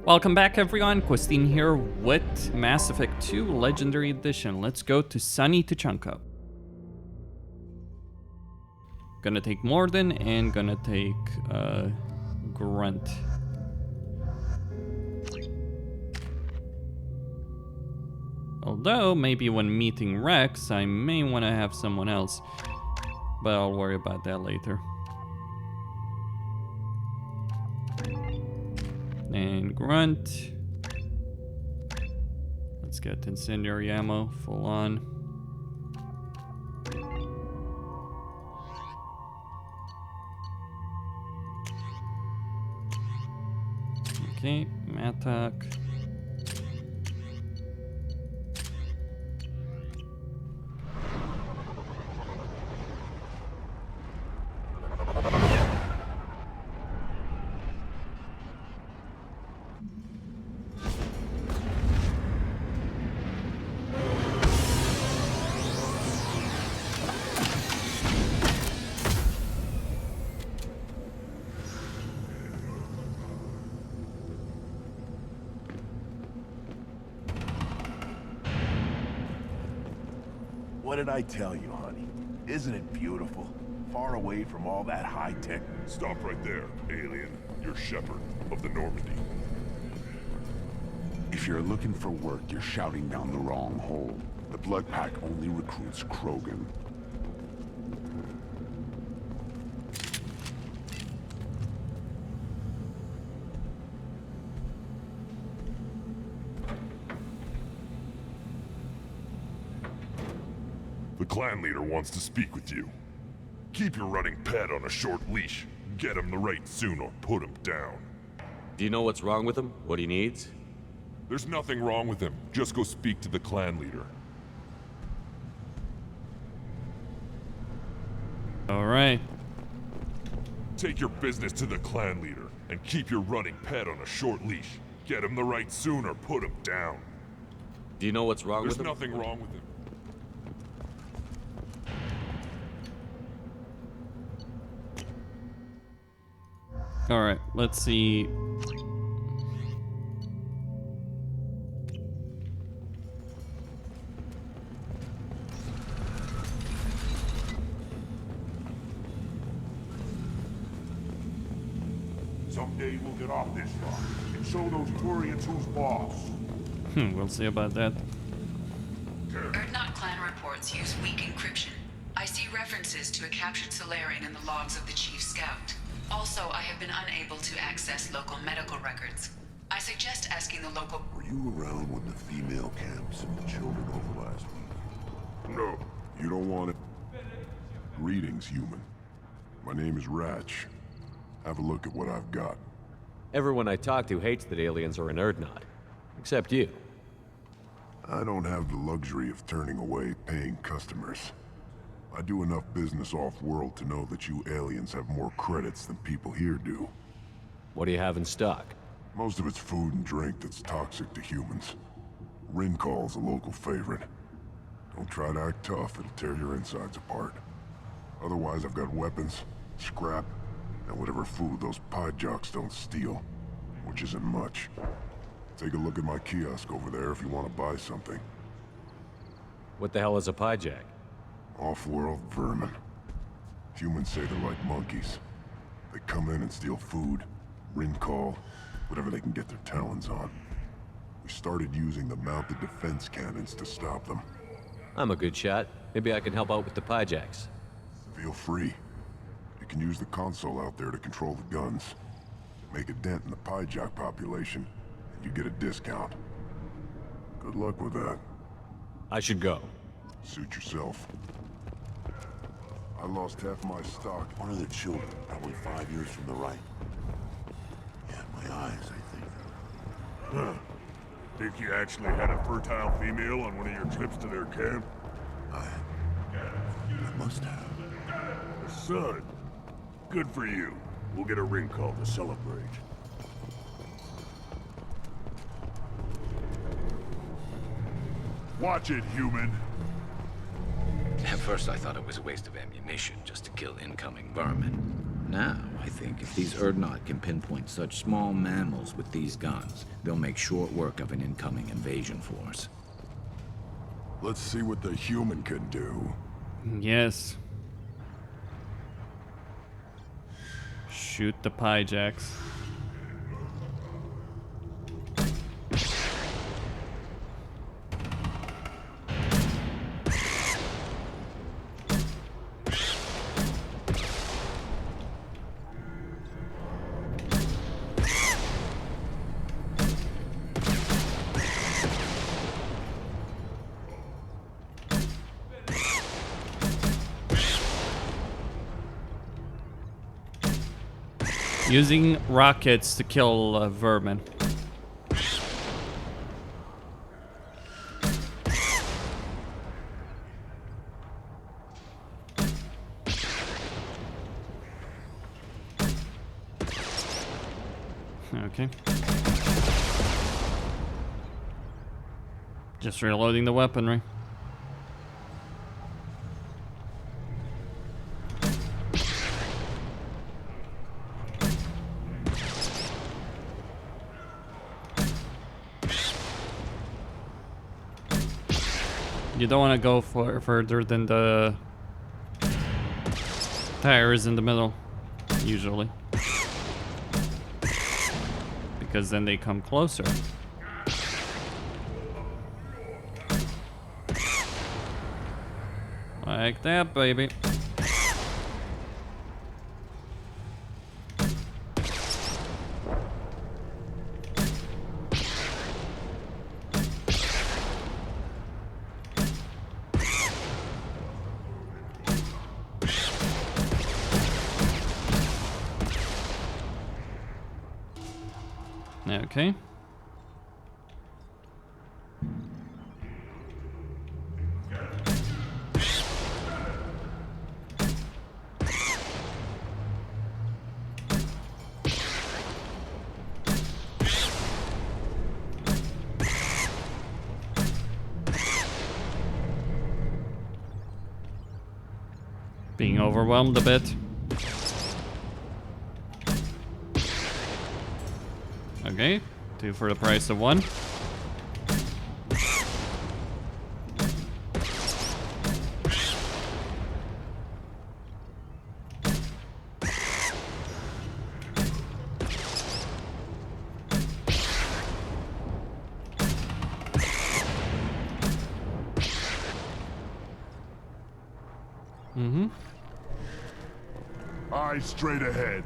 Welcome back everyone, Questin here with Mass Effect 2 Legendary Edition. Let's go to sunny Tuchanka. Gonna take Mordin and gonna take Grunt. Although, maybe when meeting Wrex, I may want to have someone else. But I'll worry about that later. And Grunt. Let's get incendiary ammo, full on. Okay, Matak. What did I tell you, honey? Isn't it beautiful? Far away from all that high-tech... Stop right there, alien. You're Shepard, of the Normandy. If you're looking for work, you're shouting down the wrong hole. The Blood Pack only recruits Krogan. The clan leader wants to speak with you. Keep your running pet on a short leash. Get him the right soon or put him down. Do you know what's wrong with him? What he needs? There's nothing wrong with him. Just go speak to the clan leader. Alright. Take your business to the clan leader, and keep your running pet on a short leash. Get him the right soon or put him down. Do you know what's wrong There's with him? nothing wrong with him. Alright, let's see. Someday we'll get off this rock and show those Turians who's boss. We'll see about that. Urdnot clan reports use weak encryption. I see references to a captured salarian in the logs of the chief scout. Also, I have been unable to access local medical records. I suggest asking the local... Were you around when the female camps and the children over last week? No. You don't want it? Greetings, human. My name is Ratch. Have a look at what I've got. Everyone I talk to hates that aliens are in Urdnot. Except you. I don't have the luxury of turning away paying customers. I do enough business off-world to know that you aliens have more credits than people here do. What do you have in stock? Most of it's food and drink that's toxic to humans. Rincall's a local favorite. Don't try to act tough, it'll tear your insides apart. Otherwise, I've got weapons, scrap, and whatever food those pie jocks don't steal, which isn't much. Take a look at my kiosk over there if you want to buy something. What the hell is a pie jack? Off-world vermin. Humans say they're like monkeys. They come in and steal food, Rincall, whatever they can get their talons on. We started using the mounted defense cannons to stop them. I'm a good shot. Maybe I can help out with the pie jacks. Feel free. You can use the console out there to control the guns. Make a dent in the pie jock population, and you get a discount. Good luck with that. I should go. Suit yourself. I lost half my stock. One of the children, probably 5 years from the right. Yeah, my eyes, I think. Huh. Think you actually had a fertile female on one of your trips to their camp? I must have. Son, good for you. We'll get a ring call to celebrate. Watch it, human. At first I thought it was a waste of ammunition just to kill incoming vermin. Now, I think if these Urdnot can pinpoint such small mammals with these guns, they'll make short work of an incoming invasion force. Let's see what the human can do. Yes. Shoot the pie jacks. Using rockets to kill vermin. Okay. Just reloading the weaponry. You don't want to go further than the tires in the middle, usually. Because then they come closer. Like that, baby. Okay. Being overwhelmed a bit. Okay, 2 for the price of 1. Eyes straight ahead.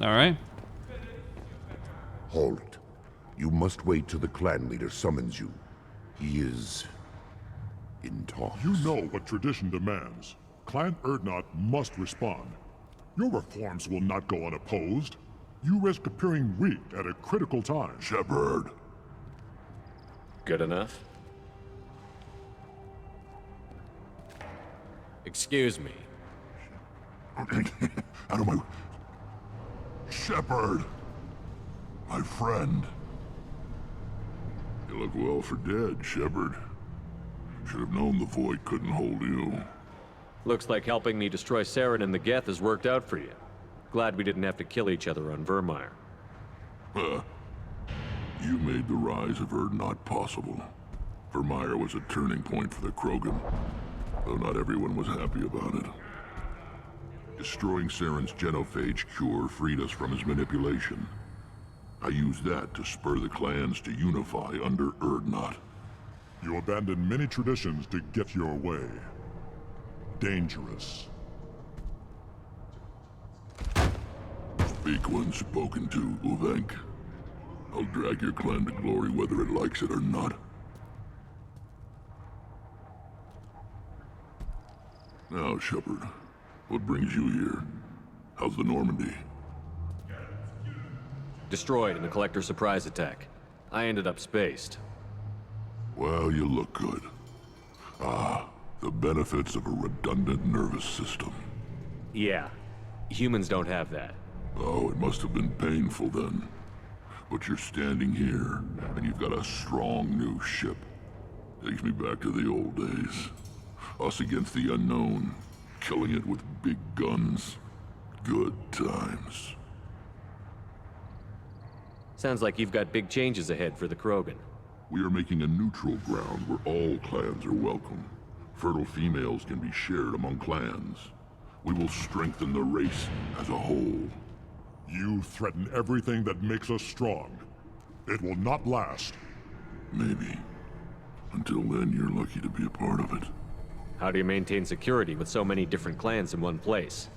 All right. Halt. You must wait till the clan leader summons you. He is in talks. You know what tradition demands. Clan Urdnot must respond. Your reforms will not go unopposed. You risk appearing weak at a critical time. Shepard. Good enough? Excuse me. Out of my... Shepard! My friend. You look well for dead, Shepard. Should have known the Void couldn't hold you. Looks like helping me destroy Saren and the Geth has worked out for you. Glad we didn't have to kill each other on Virmire. Huh. You made the rise of Urdnot possible. Virmire was a turning point for the Krogan, though not everyone was happy about it. Destroying Saren's genophage cure freed us from his manipulation. I used that to spur the clans to unify under Urdnot. You abandoned many traditions to get your way. Dangerous. Speak when spoken to, Uvenk. I'll drag your clan to glory whether it likes it or not. Now, Shepard, what brings you here? How's the Normandy? Destroyed in the Collector surprise attack. I ended up spaced. Well, you look good. Ah, the benefits of a redundant nervous system. Yeah, humans don't have that. Oh, it must have been painful then. But you're standing here, and you've got a strong new ship. Takes me back to the old days. Us against the unknown, killing it with big guns. Good times. Sounds like you've got big changes ahead for the Krogan. We are making a neutral ground where all clans are welcome. Fertile females can be shared among clans. We will strengthen the race as a whole. You threaten everything that makes us strong. It will not last. Maybe. Until then, you're lucky to be a part of it. How do you maintain security with so many different clans in one place?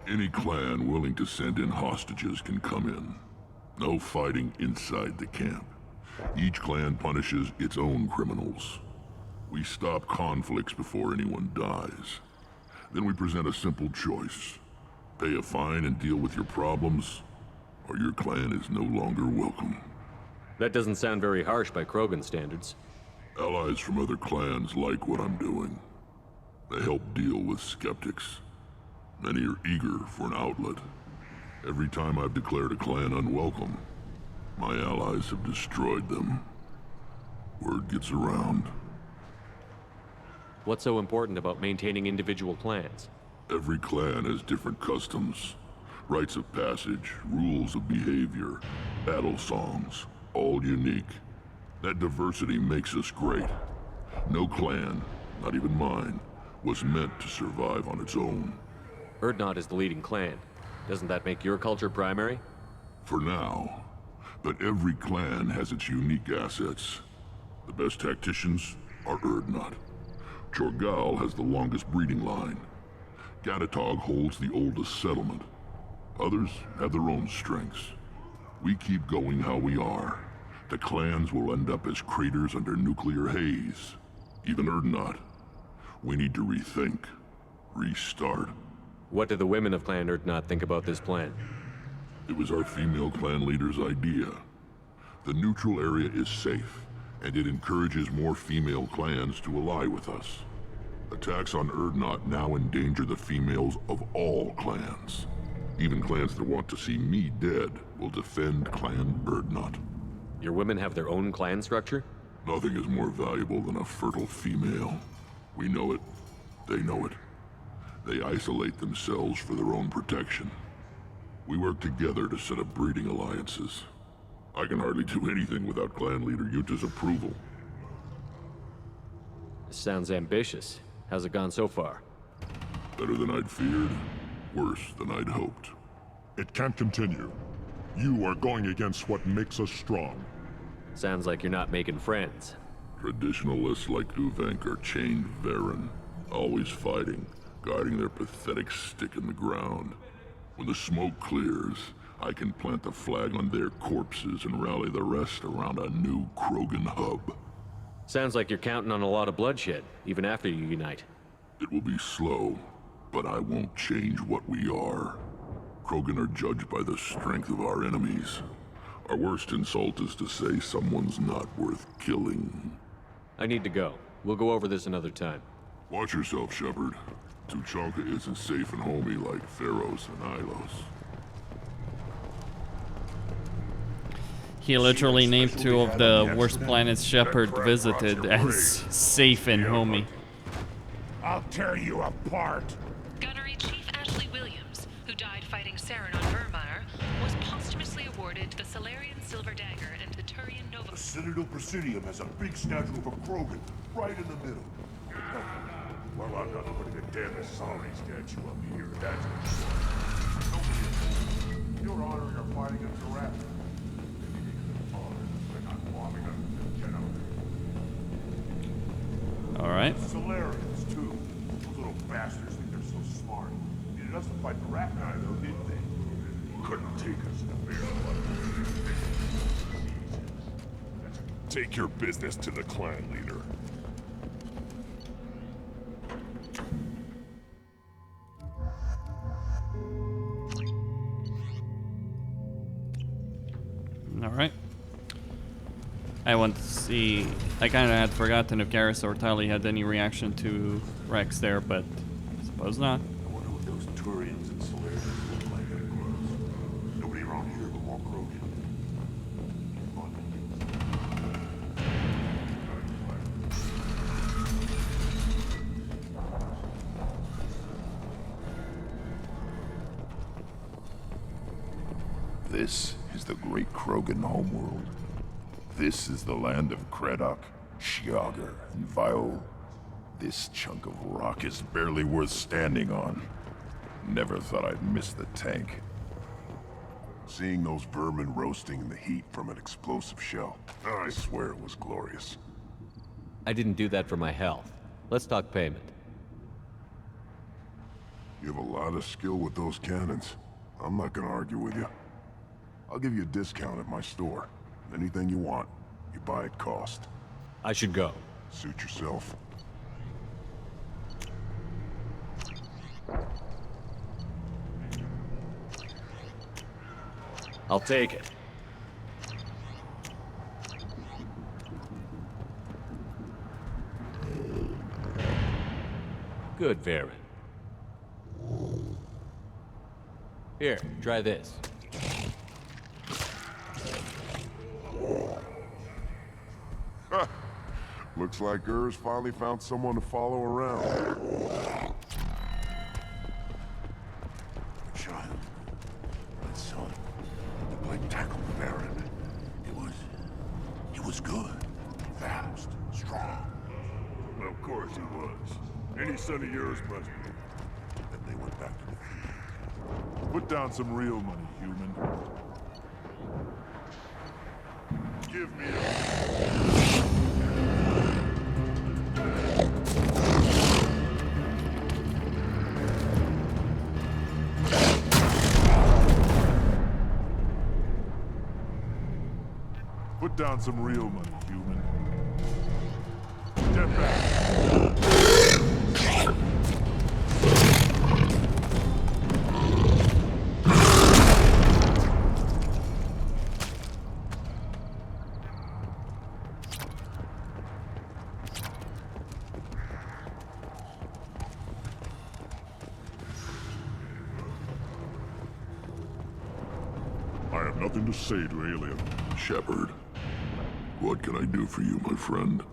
Any clan willing to send in hostages can come in. No fighting inside the camp. Each clan punishes its own criminals. We stop conflicts before anyone dies. Then we present a simple choice. Pay a fine and deal with your problems, or your clan is no longer welcome. That doesn't sound very harsh by Krogan standards. Allies from other clans like what I'm doing. They help deal with skeptics. Many are eager for an outlet. Every time I've declared a clan unwelcome, my allies have destroyed them. Word gets around. What's so important about maintaining individual clans? Every clan has different customs, rites of passage, rules of behavior, battle songs, all unique. That diversity makes us great. No clan, not even mine, was meant to survive on its own. Urdnot is the leading clan. Doesn't that make your culture primary? For now. But every clan has its unique assets. The best tacticians are Urdnot. Chorgal has the longest breeding line. Gatatog holds the oldest settlement. Others have their own strengths. We keep going how we are. The clans will end up as craters under nuclear haze. Even Urdnot. We need to rethink. Restart. What do the women of Clan Urdnot think about this plan? It was our female clan leader's idea. The neutral area is safe, and it encourages more female clans to ally with us. Attacks on Urdnot now endanger the females of all clans. Even clans that want to see me dead will defend Clan Urdnot. Your women have their own clan structure? Nothing is more valuable than a fertile female. We know it. They know it. They isolate themselves for their own protection. We work together to set up breeding alliances. I can hardly do anything without clan leader Yuta's approval. This sounds ambitious. How's it gone so far? Better than I'd feared. Worse than I'd hoped. It can't continue. You are going against what makes us strong. Sounds like you're not making friends. Traditionalists like Uvenk are chained Varen, always fighting, guarding their pathetic stick in the ground. When the smoke clears, I can plant the flag on their corpses and rally the rest around a new Krogan hub. Sounds like you're counting on a lot of bloodshed, even after you unite. It will be slow, but I won't change what we are. Krogan are judged by the strength of our enemies. Our worst insult is to say someone's not worth killing. I need to go. We'll go over this another time. Watch yourself, Shepard. Tuchanka isn't safe and homey like Theros and Ilos. He literally named two of the worst planets Shepard visited as safe and homey. I'll tear you apart! Gunnery Chief Ashley Williams, who died fighting Saren on Vermeer, was posthumously awarded the Salarian Silver Dagger and the Turian Nova. The Citadel Presidium has a big statue of a Krogan right in the middle. Well, I'm not putting a damn sorry statue up here, that's for sure. You're honoring our fight against the rat. We're not bombing them. Get out. Alright. Salarians, too. Those little bastards think they're so smart. Needed us to fight the rat guy, though, didn't they? Couldn't take us in a bear fight. Take your business to the clan leader. Alright. I want to see... I kind of had forgotten if Garrus or Tali had any reaction to Wrex there, but I suppose not. I wonder what those Turians and Solarians look like up close. Nobody around here but more Krogan. This is the great Krogan homeworld. This is the land of Creddock, Shiagar, and Viol. This chunk of rock is barely worth standing on. Never thought I'd miss the tank. Seeing those vermin roasting in the heat from an explosive shell, I swear it was glorious. I didn't do that for my health. Let's talk payment. You have a lot of skill with those cannons. I'm not gonna argue with you. I'll give you a discount at my store. Anything you want, you buy at cost. I should go. Suit yourself. I'll take it. Good, Varen. Here, try this. Looks like Ur's finally found someone to follow around. Child, my son, the blade tackled Varen. It was good, fast, strong. Well, of course he was. Any son of yours must be. Then they went back to the field. Put down some real money, human. Give me a... Put down some real money, human. Step back. I have nothing to say to Alien. Shepard, what can I do for you, my friend?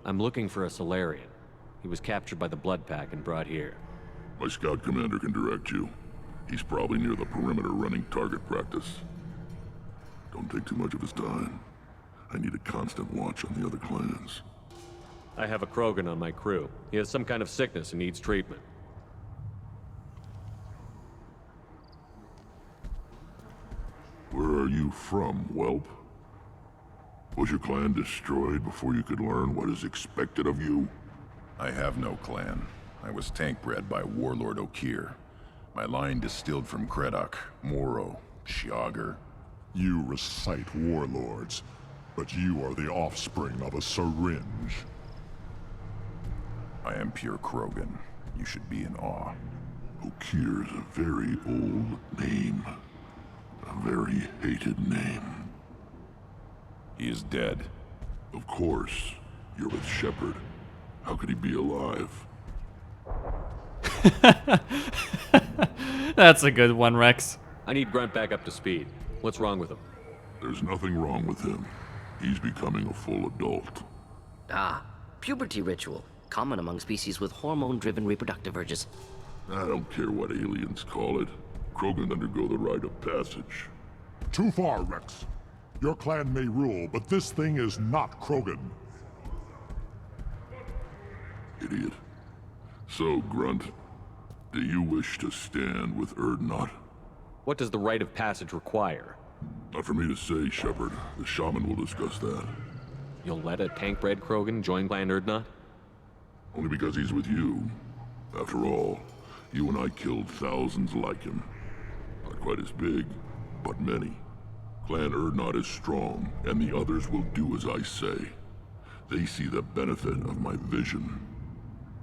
I'm looking for a Salarian. He was captured by the Blood Pack and brought here. My scout commander can direct you. He's probably near the perimeter running target practice. Don't take too much of his time. I need a constant watch on the other clans. I have a Krogan on my crew. He has some kind of sickness and needs treatment. Where are you from, whelp? Was your clan destroyed before you could learn what is expected of you? I have no clan. I was tank bred by Warlord Okeer. My line distilled from Creddock, Moro, Shiagar. You recite warlords, but you are the offspring of a syringe. I am pure Krogan. You should be in awe. Okeer is a very old name. A very hated name. He is dead. Of course. You're with Shepard. How could he be alive? That's a good one, Wrex. I need Grunt back up to speed. What's wrong with him? There's nothing wrong with him. He's becoming a full adult. Ah, puberty ritual. Common among species with hormone-driven reproductive urges. I don't care what aliens call it. Krogan undergo the rite of passage. Too far, Wrex. Your clan may rule, but this thing is not Krogan. Idiot. So, Grunt, do you wish to stand with Urdnot? What does the rite of passage require? Not for me to say, Shepard. The shaman will discuss that. You'll let a tank-bred Krogan join Clan Urdnot? Only because he's with you. After all, you and I killed thousands like him. Not quite as big, but many. Clan Urdnot is strong, and the others will do as I say. They see the benefit of my vision.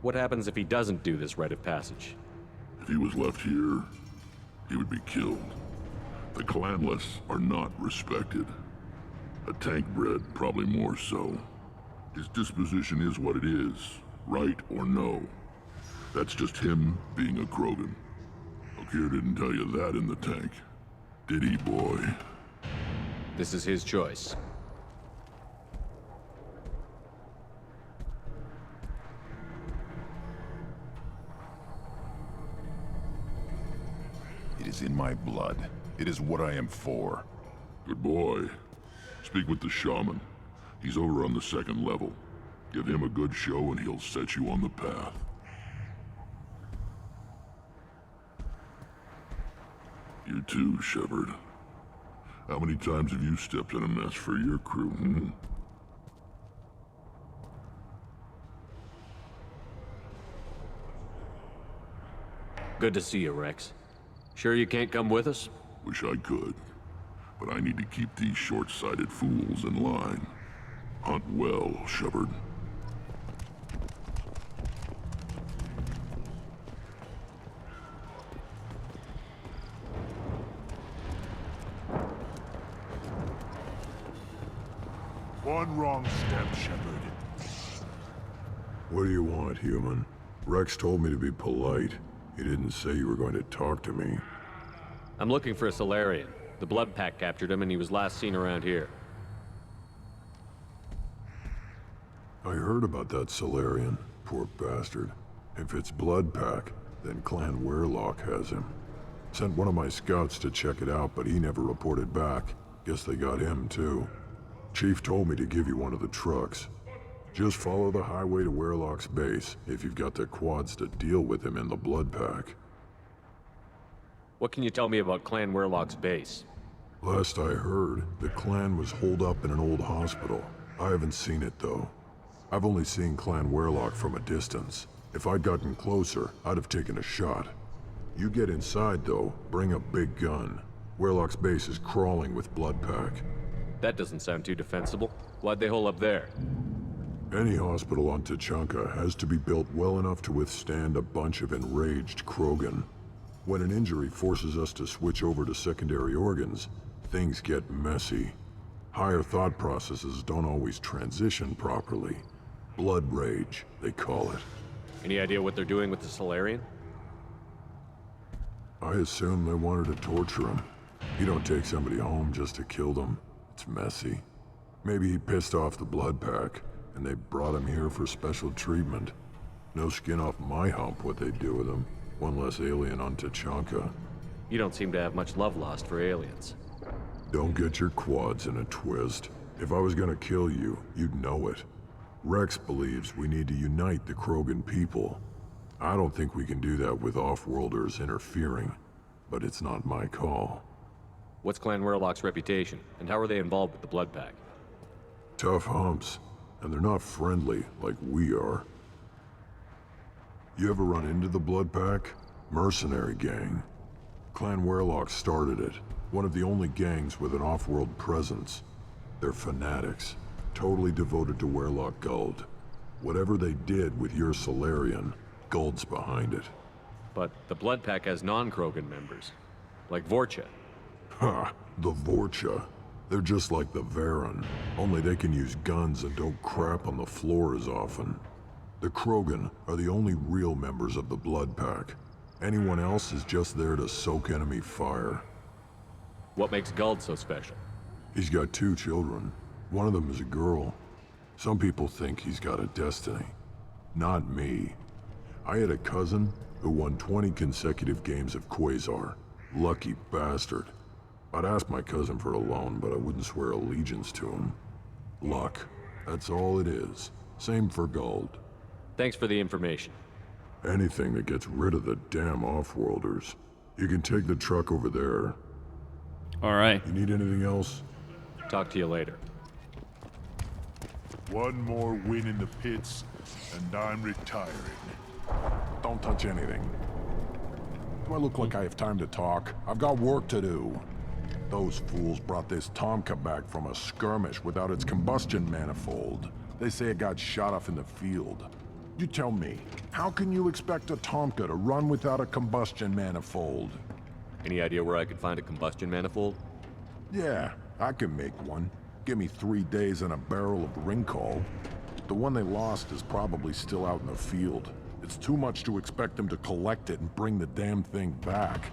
What happens if he doesn't do this rite of passage? If he was left here, he would be killed. The clanless are not respected. A tank bred, probably more so. His disposition is what it is, right or no. That's just him being a Krogan. Okeer didn't tell you that in the tank. Did he, boy? This is his choice. It is in my blood. It is what I am for. Good boy. Speak with the shaman. He's over on the second level. Give him a good show and he'll set you on the path. You too, Shepard. How many times have you stepped in a mess for your crew, hmm? Good to see you, Wrex. Sure you can't come with us? Wish I could. But I need to keep these short-sighted fools in line. Hunt well, Shepard. One wrong step, Shepard. What do you want, human? Wrex told me to be polite. He didn't say you were going to talk to me. I'm looking for a Salarian. The Blood Pack captured him and he was last seen around here. I heard about that Salarian. Poor bastard. If it's Blood Pack, then Clan Werelock has him. Sent one of my scouts to check it out, but he never reported back. Guess they got him, too. Chief told me to give you one of the trucks. Just follow the highway to Werelock's base, if you've got the quads to deal with him in the Blood Pack. What can you tell me about Clan Werelock's base? Last I heard, the clan was holed up in an old hospital. I haven't seen it, though. I've only seen Clan Werelock from a distance. If I'd gotten closer, I'd have taken a shot. You get inside, though, bring a big gun. Werelock's base is crawling with Blood Pack. That doesn't sound too defensible. Why'd they hole up there? Any hospital on Tuchanka has to be built well enough to withstand a bunch of enraged Krogan. When an injury forces us to switch over to secondary organs, things get messy. Higher thought processes don't always transition properly. Blood rage, they call it. Any idea what they're doing with the Salarian? I assume they wanted to torture him. You don't take somebody home just to kill them. It's messy. Maybe he pissed off the Blood Pack, and they brought him here for special treatment. No skin off my hump what they'd do with him. One less alien on Tuchanka. You don't seem to have much love lost for aliens. Don't get your quads in a twist. If I was gonna kill you, you'd know it. Wrex believes we need to unite the Krogan people. I don't think we can do that with off-worlders interfering, but it's not my call. What's Clan Werelock's reputation, and how are they involved with the Blood Pack? Tough humps, and they're not friendly like we are. You ever run into the Blood Pack? Mercenary gang. Clan Werelock started it, one of the only gangs with an off-world presence. They're fanatics, totally devoted to Werelock Guld. Whatever they did with your Salarian, Guld's behind it. But the Blood Pack has non-Krogan members, like Vorcha. Ha! The Vorcha. They're just like the Varen, only they can use guns and don't crap on the floor as often. The Krogan are the only real members of the Blood Pack. Anyone else is just there to soak enemy fire. What makes Guld so special? He's got 2 children. One of them is a girl. Some people think he's got a destiny. Not me. I had a cousin who won 20 consecutive games of Quasar. Lucky bastard. I'd ask my cousin for a loan, but I wouldn't swear allegiance to him. Luck. That's all it is. Same for Guld. Thanks for the information. Anything that gets rid of the damn off-worlders. You can take the truck over there. Alright. You need anything else? Talk to you later. One more win in the pits, and I'm retiring. Don't touch anything. Do I look like I have time to talk? I've got work to do. Those fools brought this Tomka back from a skirmish without its combustion manifold. They say it got shot off in the field. You tell me, how can you expect a Tomka to run without a combustion manifold? Any idea where I could find a combustion manifold? Yeah, I can make one. Give me 3 days and a barrel of Ringcall. The one they lost is probably still out in the field. It's too much to expect them to collect it and bring the damn thing back.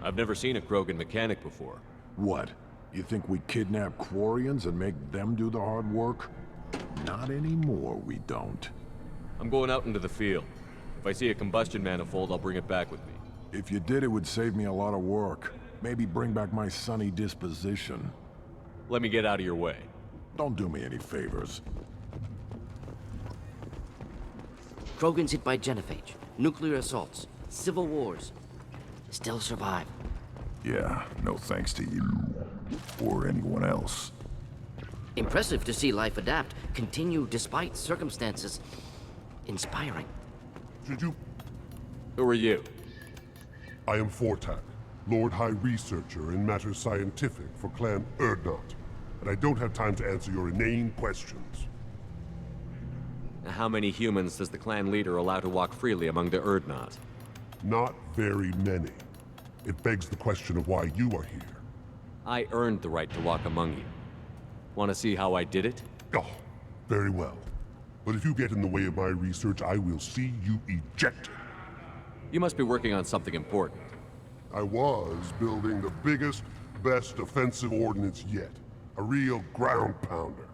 I've never seen a Krogan mechanic before. What? You think we kidnap Quarians and make them do the hard work? Not anymore, we don't. I'm going out into the field. If I see a combustion manifold, I'll bring it back with me. If you did, it would save me a lot of work. Maybe bring back my sunny disposition. Let me get out of your way. Don't do me any favors. Krogan's hit by genophage, nuclear assaults, civil wars. Still survive. Yeah, no thanks to you. Or anyone else. Impressive to see life adapt, continue despite circumstances. Inspiring. Should you... Who are you? I am Fortak, Lord High Researcher in matters scientific for Clan Urdnot, and I don't have time to answer your inane questions. How many humans does the clan leader allow to walk freely among the Urdnot? Not very many. It begs the question of why you are here. I earned the right to walk among you. Want to see how I did it? Oh, very well. But if you get in the way of my research, I will see you ejected. You must be working on something important. I was building the biggest, best offensive ordnance yet. A real ground pounder.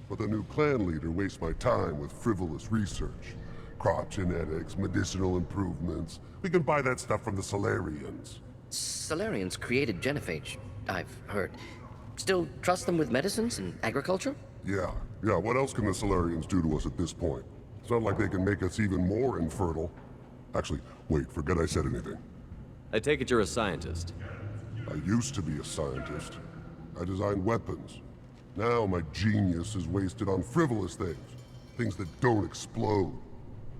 But the new clan leader wastes my time with frivolous research. Crop genetics, medicinal improvements. We can buy that stuff from the Salarians. Salarians created genophage, I've heard. Still trust them with medicines and agriculture? Yeah. What else can the Salarians do to us at this point? It's not like they can make us even more infertile. Actually, wait, forget I said anything. I take it you're a scientist. I used to be a scientist. I designed weapons. Now my genius is wasted on frivolous things. Things that don't explode.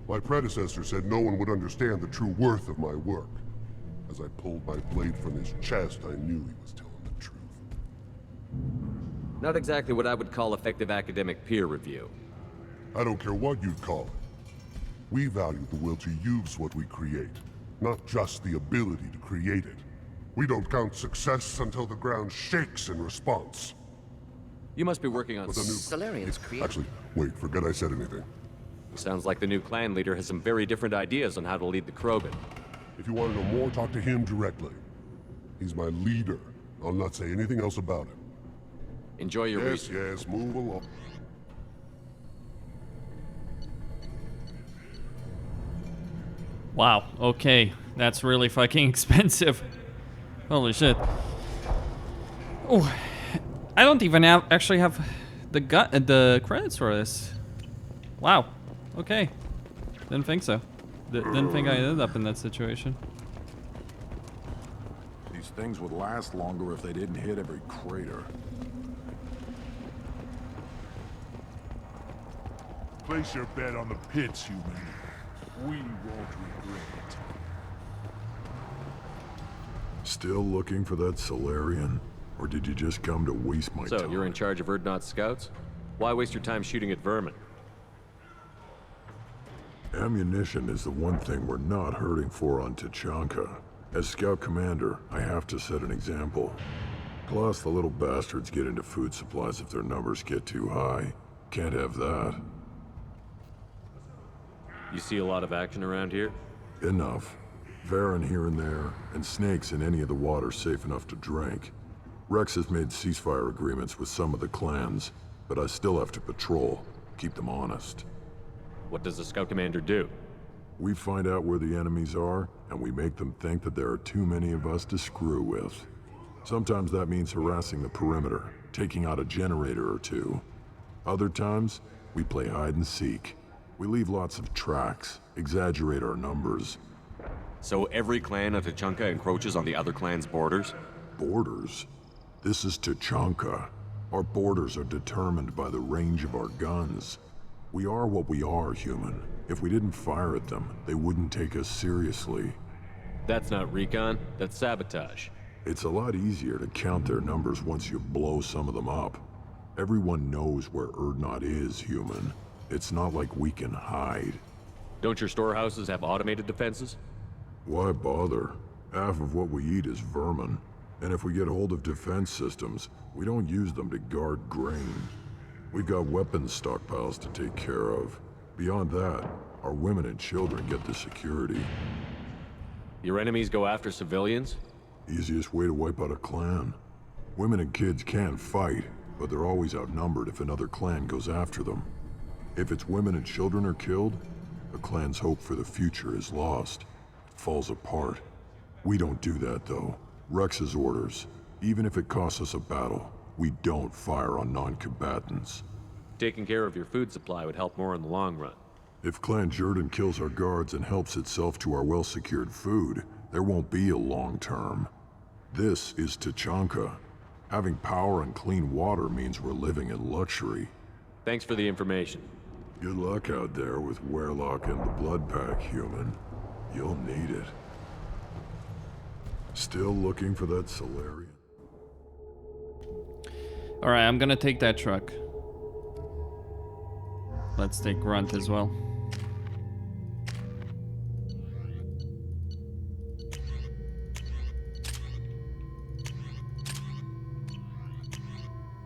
My predecessor said no one would understand the true worth of my work. As I pulled my blade from his chest, I knew he was telling the truth. Not exactly what I would call effective academic peer review. I don't care what you'd call it. We value the will to use what we create, not just the ability to create it. We don't count success until the ground shakes in response. You must be working on... Salarians create... Actually, wait, forget I said anything. Sounds like the new clan leader has some very different ideas on how to lead the Krogan. If you want to know more, talk to him directly. He's my leader. I'll not say anything else about him. Enjoy your research. Yes, move along. Wow, okay. That's really fucking expensive. Holy shit. Oh, I don't even actually have the credits for this. Wow. Okay. Didn't think so. Didn't think I ended up in that situation. These things would last longer if they didn't hit every crater. Place your bet on the pits, human. We won't regret it. Still looking for that Salarian? Or did you just come to waste my time? So, you're in charge of Urdnot scouts? Why waste your time shooting at vermin? Ammunition is the one thing we're not hurting for on Tuchanka. As scout commander, I have to set an example. Plus, the little bastards get into food supplies if their numbers get too high. Can't have that. You see a lot of action around here? Enough. Varen here and there, and snakes in any of the water safe enough to drink. Wrex has made ceasefire agreements with some of the clans, but I still have to patrol, keep them honest. What does the scout commander do? We find out where the enemies are, and we make them think that there are too many of us to screw with. Sometimes that means harassing the perimeter, taking out a generator or two. Other times, we play hide and seek. We leave lots of tracks, exaggerate our numbers. So every clan of Tuchanka encroaches on the other clan's borders? Borders? This is Tuchanka. Our borders are determined by the range of our guns. We are what we are, human. If we didn't fire at them, they wouldn't take us seriously. That's not recon, that's sabotage. It's a lot easier to count their numbers once you blow some of them up. Everyone knows where Urdnot is, human. It's not like we can hide. Don't your storehouses have automated defenses? Why bother? Half of what we eat is vermin. And if we get hold of defense systems, we don't use them to guard grain. We've got weapons stockpiles to take care of. Beyond that, our women and children get the security. Your enemies go after civilians? Easiest way to wipe out a clan. Women and kids can fight, but they're always outnumbered if another clan goes after them. If its women and children are killed, the clan's hope for the future is lost. It falls apart. We don't do that, though. Rex's orders. Even if it costs us a battle, we don't fire on non-combatants. Taking care of your food supply would help more in the long run. If Clan Jordan kills our guards and helps itself to our well-secured food, there won't be a long term. This is Tuchanka. Having power and clean water means we're living in luxury. Thanks for the information. Good luck out there with Werlock and the Blood Pack, human. You'll need it. Still looking for that salarian? Alright, I'm gonna take that truck. Let's take Grunt as well.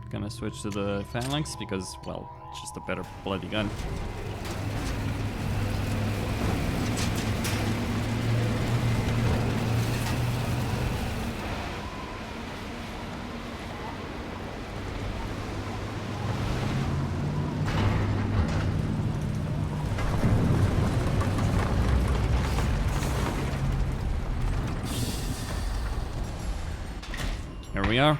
Gonna switch to the Phalanx because, well, it's just a better bloody gun. Here we are.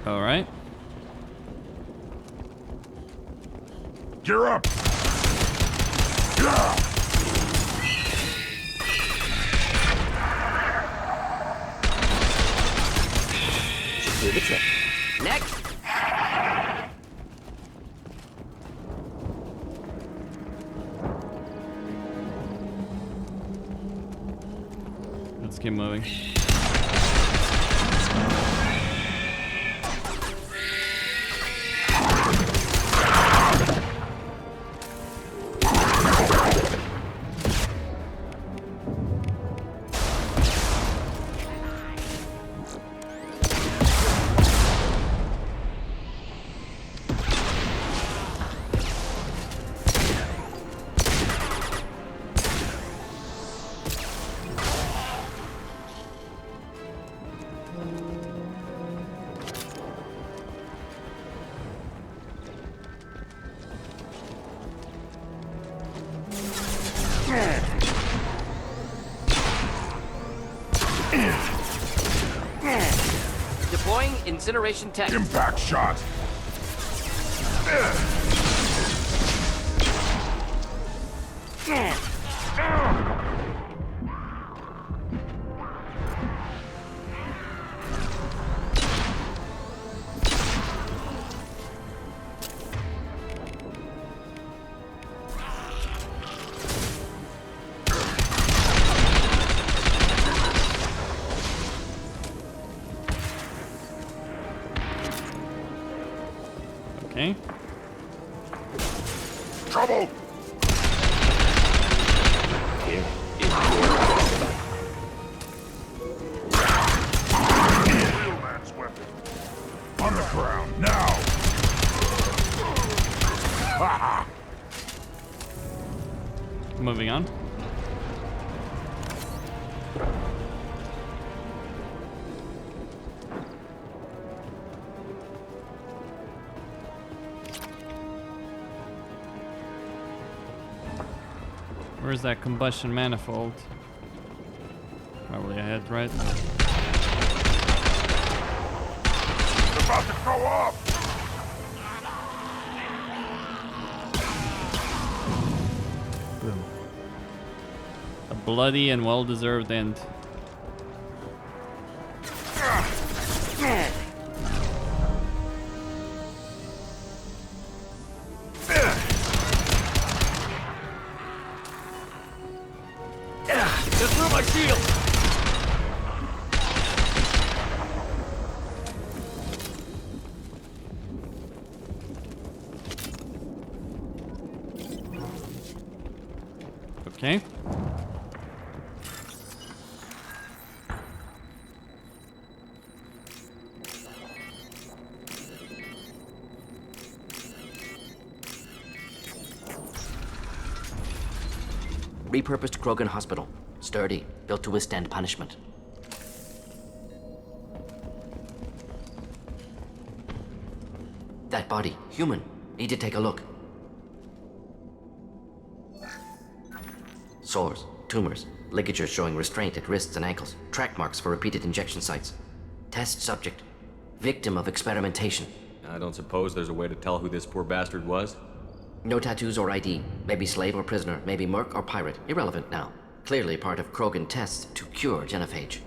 All right. Gear up! Yeah! Should do the trick. Next! Let's keep moving. Deploying incineration tech. Impact shot! Okay. Trouble! Here is Real man's weapon. On the ground, now! Moving on. Where's that combustion manifold? Probably ahead, right? It's about to go off! Boom. A bloody and well-deserved end. Just through my shield! Okay. Repurposed Krogan hospital. Sturdy, built to withstand punishment. That body, human. Need to take a look. Sores, tumors, ligatures showing restraint at wrists and ankles, track marks for repeated injection sites. Test subject, victim of experimentation. I don't suppose there's a way to tell who this poor bastard was? No tattoos or ID. Maybe slave or prisoner, maybe merc or pirate. Irrelevant now. Clearly part of Krogan tests to cure genophage.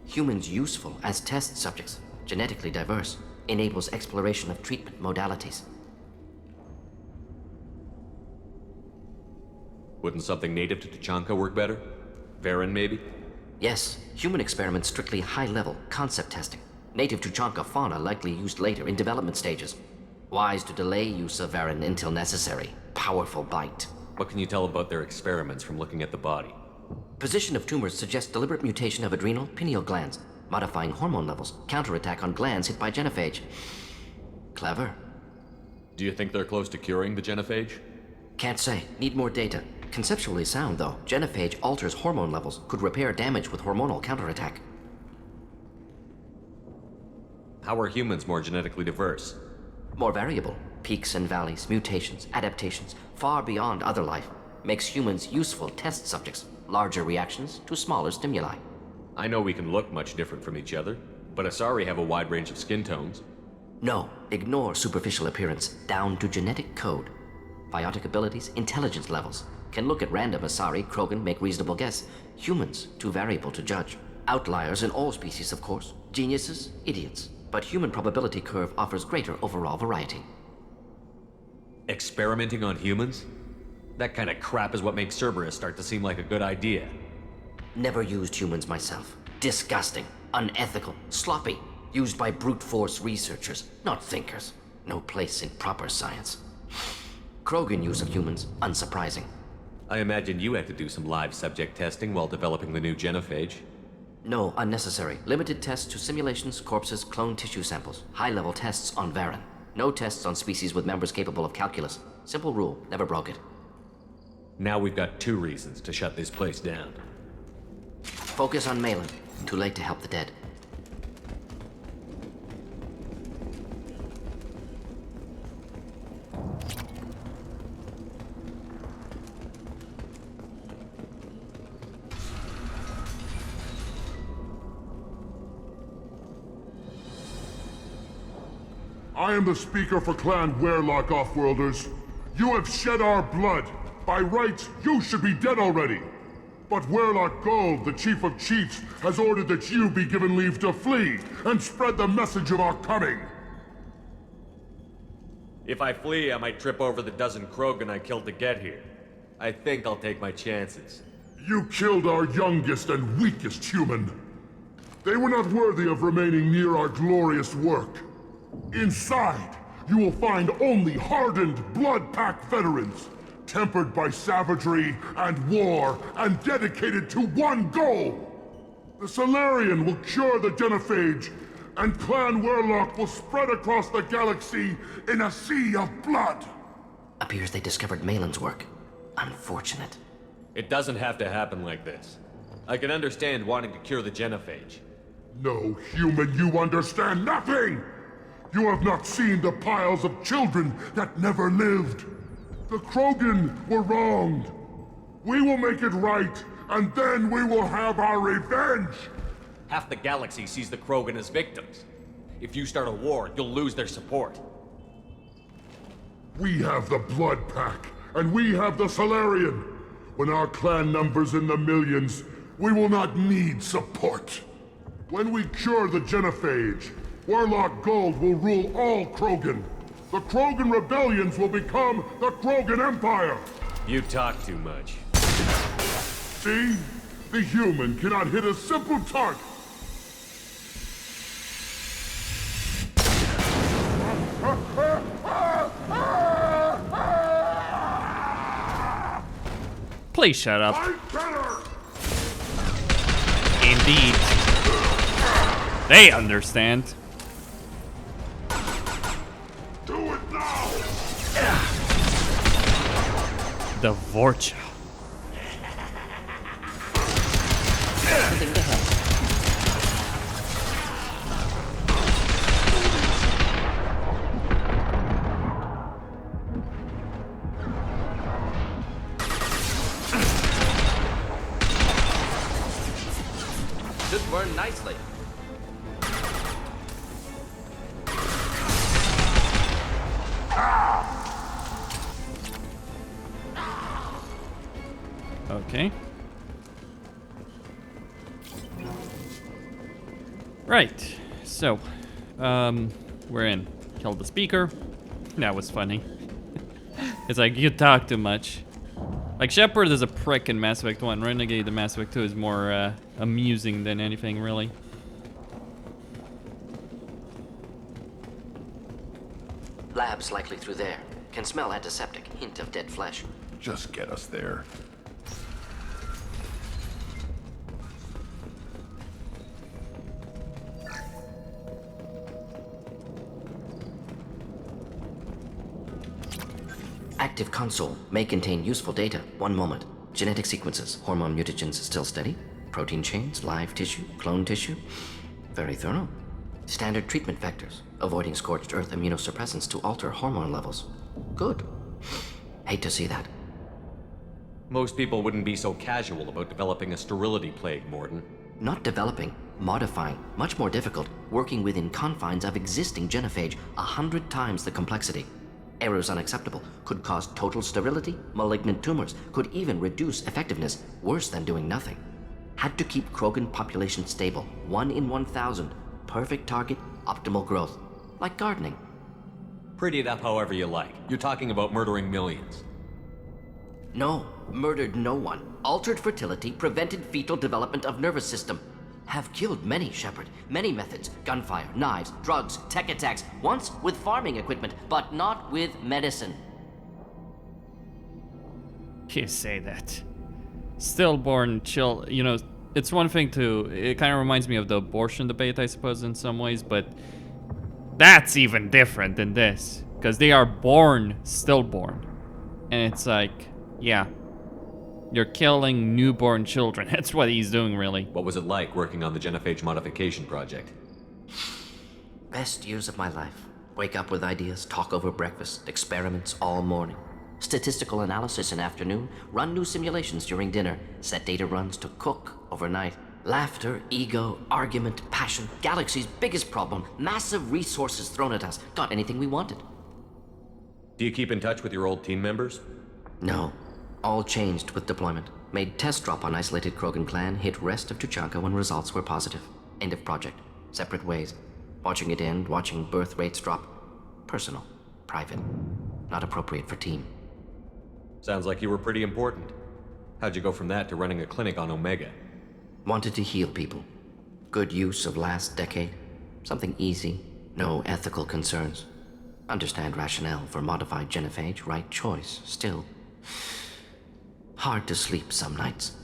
Humans useful as test subjects, genetically diverse, enables exploration of treatment modalities. Wouldn't something native to Tuchanka work better? Varen, maybe? Yes, human experiments strictly high-level, concept testing. Native Tuchanka fauna likely used later in development stages. Wise to delay use of Varen until necessary. Powerful bite. What can you tell about their experiments from looking at the body? Position of tumors suggests deliberate mutation of adrenal, pineal glands, modifying hormone levels, counterattack on glands hit by genophage. Clever. Do you think they're close to curing the genophage? Can't say. Need more data. Conceptually sound, though. Genophage alters hormone levels, could repair damage with hormonal counterattack. How are humans more genetically diverse? More variable. Peaks and valleys, mutations, adaptations, far beyond other life. Makes humans useful test subjects. Larger reactions to smaller stimuli. I know we can look much different from each other, but Asari have a wide range of skin tones. No, ignore superficial appearance, down to genetic code. Biotic abilities, intelligence levels. Can look at random Asari, Krogan, make reasonable guess. Humans, too variable to judge. Outliers in all species, of course. Geniuses, idiots. But human probability curve offers greater overall variety. Experimenting on humans? That kind of crap is what makes Cerberus start to seem like a good idea. Never used humans myself. Disgusting, unethical, sloppy. Used by brute force researchers, not thinkers. No place in proper science. Krogan use of humans, unsurprising. I imagine you had to do some live subject testing while developing the new genophage. No, unnecessary. Limited tests to simulations, corpses, cloned tissue samples. High-level tests on Varen. No tests on species with members capable of calculus. Simple rule, never broke it. Now we've got 2 reasons to shut this place down. Focus on Malin. Too late to help the dead. I am the speaker for Clan Werlock, Offworlders. You have shed our blood. By rights, you should be dead already. But Werlock Gold, the Chief of Chiefs, has ordered that you be given leave to flee and spread the message of our coming. If I flee, I might trip over the dozen Krogan I killed to get here. I think I'll take my chances. You killed our youngest and weakest human. They were not worthy of remaining near our glorious work. Inside, you will find only hardened, blood-packed veterans, tempered by savagery and war, and dedicated to one goal! The Salarian will cure the genophage, and Clan Werlock will spread across the galaxy in a sea of blood! Appears they discovered Malin's work. Unfortunate. It doesn't have to happen like this. I can understand wanting to cure the genophage. No, human, you understand nothing! You have not seen the piles of children that never lived. The Krogan were wronged. We will make it right, and then we will have our revenge! Half the galaxy sees the Krogan as victims. If you start a war, you'll lose their support. We have the Blood Pack, and we have the Salarian. When our clan numbers in the millions, we will not need support. When we cure the genophage, Werlock Gold will rule all Krogan. The Krogan rebellions will become the Krogan Empire! You talk too much. See? The human cannot hit a simple target! Please shut up. Indeed. They understand. Do it now! The Vorcha. Okay. Right. So, we're in. Killed the speaker. That was funny. It's like, you talk too much. Like, Shepard is a prick in Mass Effect 1. Renegade in Mass Effect 2 is more amusing than anything, really. Lab's likely through there. Can smell antiseptic. Hint of dead flesh. Just get us there. Active console may contain useful data. One moment. Genetic sequences. Hormone mutagens still steady. Protein chains, live tissue, clone tissue. Very thorough. Standard treatment vectors. Avoiding scorched earth immunosuppressants to alter hormone levels. Good. Hate to see that. Most people wouldn't be so casual about developing a sterility plague, Mordin. Not developing, modifying, much more difficult, working within confines of existing genophage, 100 times the complexity. Errors unacceptable, could cause total sterility, malignant tumors, could even reduce effectiveness, worse than doing nothing. Had to keep Krogan population stable, 1 in 1,000, perfect target, optimal growth, like gardening. Pretty it up however you like. You're talking about murdering millions. No, murdered no one. Altered fertility, prevented fetal development of nervous system. Have killed many, Shepard. Many methods. Gunfire, knives, drugs, tech attacks. Once with farming equipment, but not with medicine. You say that. Stillborn you know, it's one thing to... It kind of reminds me of the abortion debate, I suppose, in some ways, but... That's even different than this. Because they are born stillborn. And it's like, yeah. You're killing newborn children. That's what he's doing, really. What was it like working on the genophage modification project? Best years of my life. Wake up with ideas, talk over breakfast, experiments all morning. Statistical analysis in afternoon, run new simulations during dinner, set data runs to cook overnight. Laughter, ego, argument, passion, galaxy's biggest problem, massive resources thrown at us. Got anything we wanted. Do you keep in touch with your old team members? No. All changed with deployment. Made test drop on isolated Krogan clan, hit rest of Tuchanka when results were positive. End of project. Separate ways. Watching it end, watching birth rates drop. Personal. Private. Not appropriate for team. Sounds like you were pretty important. How'd you go from that to running a clinic on Omega? Wanted to heal people. Good use of last decade. Something easy. No ethical concerns. Understand rationale for modified genophage. Right choice. Still... hard to sleep some nights.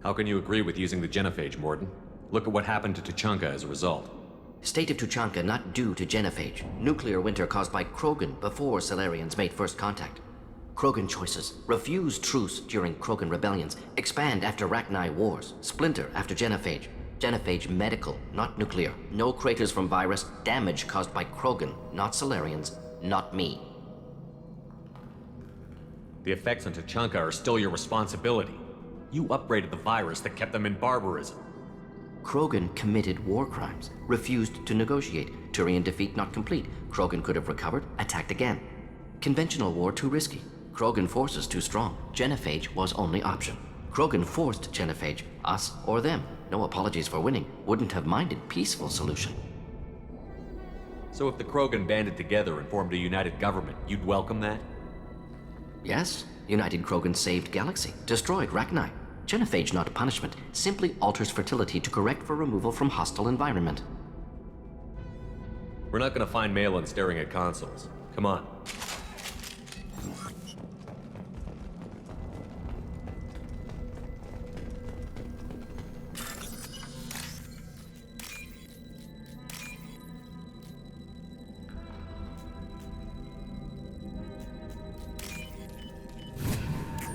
How can you agree with using the genophage, Mordin? Look at what happened to Tuchanka as a result. State of Tuchanka not due to genophage. Nuclear winter caused by Krogan before Salarians made first contact. Krogan choices. Refuse truce during Krogan rebellions. Expand after Rachni wars. Splinter after genophage. Genophage medical, not nuclear. No craters from virus. Damage caused by Krogan, not Salarians, not me. The effects on Tuchanka are still your responsibility. You upgraded the virus that kept them in barbarism. Krogan committed war crimes, refused to negotiate. Turian defeat not complete. Krogan could have recovered, attacked again. Conventional war too risky. Krogan forces too strong. Genophage was only option. Krogan forced genophage, us or them. No apologies for winning. Wouldn't have minded peaceful solution. So if the Krogan banded together and formed a united government, you'd welcome that? Yes, United Krogan saved Galaxy, destroyed Rachni. Genophage not punishment, simply alters fertility to correct for removal from hostile environment. We're not gonna find Malin staring at consoles. Come on.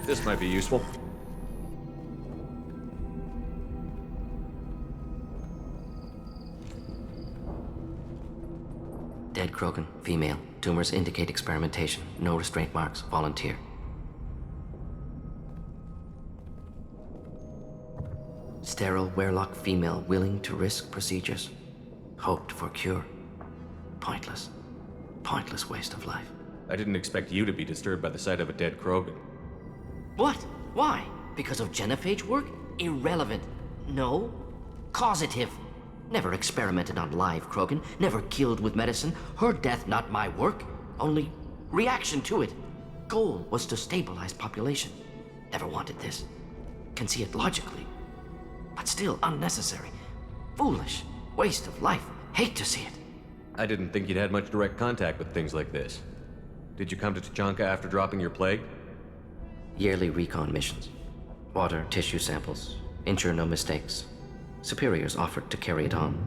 This might be useful. Dead Krogan, female. Tumors indicate experimentation. No restraint marks. Volunteer. Sterile Werelock female willing to risk procedures. Hoped for cure. Pointless. Pointless waste of life. I didn't expect you to be disturbed by the sight of a dead Krogan. What? Why? Because of genophage work? Irrelevant. No. Causative. Never experimented on live Krogan, never killed with medicine. Her death not my work, only reaction to it. Goal was to stabilize population. Never wanted this. Can see it logically. But still unnecessary. Foolish. Waste of life. Hate to see it. I didn't think you'd had much direct contact with things like this. Did you come to Tuchanka after dropping your plague? Yearly recon missions. Water, tissue samples. Ensure no mistakes. Superiors offered to carry it on.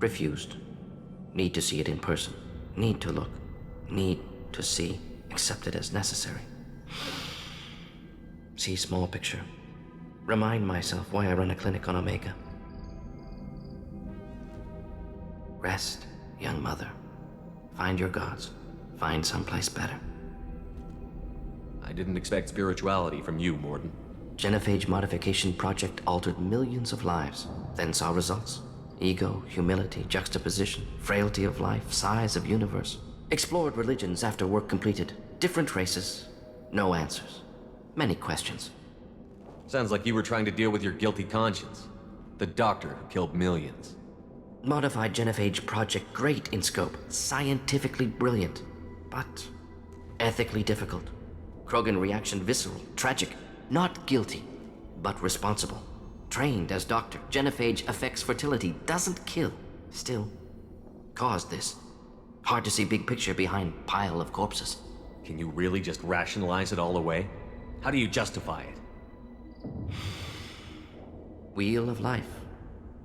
Refused. Need to see it in person. Need to look. Need to see. Accepted as necessary. See small picture. Remind myself why I run a clinic on Omega. Rest, young mother. Find your gods. Find someplace better. I didn't expect spirituality from you, Mordin. Genophage modification project altered millions of lives, then saw results. Ego, humility, juxtaposition, frailty of life, size of universe. Explored religions after work completed. Different races. No answers. Many questions. Sounds like you were trying to deal with your guilty conscience. The doctor who killed millions. Modified genophage project great in scope. Scientifically brilliant. But ethically difficult. Krogan reaction visceral, tragic. Not guilty, but responsible. Trained as doctor, genophage affects fertility, doesn't kill. Still, caused this. Hard to see big picture behind pile of corpses. Can you really just rationalize it all away? How do you justify it? Wheel of life.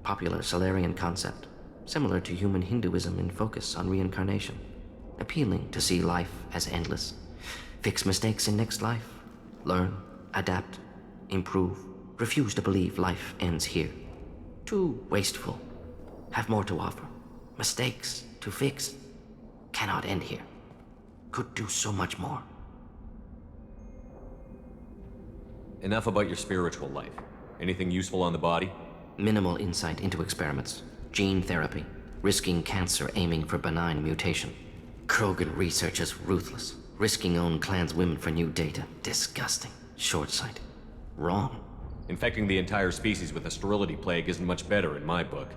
Popular Salarian concept. Similar to human Hinduism in focus on reincarnation. Appealing to see life as endless. Fix mistakes in next life. Learn. Adapt, improve, refuse to believe life ends here. Too wasteful. Have more to offer. Mistakes to fix. Cannot end here. Could do so much more. Enough about your spiritual life. Anything useful on the body? Minimal insight into experiments. Gene therapy. Risking cancer aiming for benign mutation. Krogan research is ruthless. Risking own clan's women for new data. Disgusting. Short-sighted. Wrong. Infecting the entire species with a sterility plague isn't much better in my book.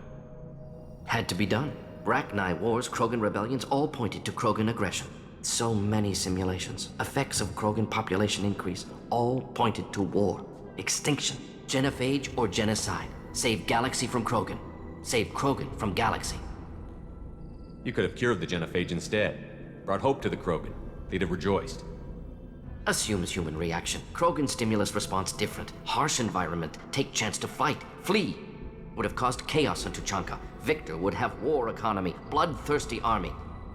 Had to be done. Rachni wars, Krogan rebellions, all pointed to Krogan aggression. So many simulations. Effects of Krogan population increase. All pointed to war. Extinction. Genophage or genocide. Save galaxy from Krogan. Save Krogan from galaxy. You could have cured the genophage instead. Brought hope to the Krogan. They'd have rejoiced. Assumes human reaction. Krogan stimulus response different. Harsh environment. Take chance to fight. Flee. Would have caused chaos on Tuchanka. Victor would have war economy. Bloodthirsty army.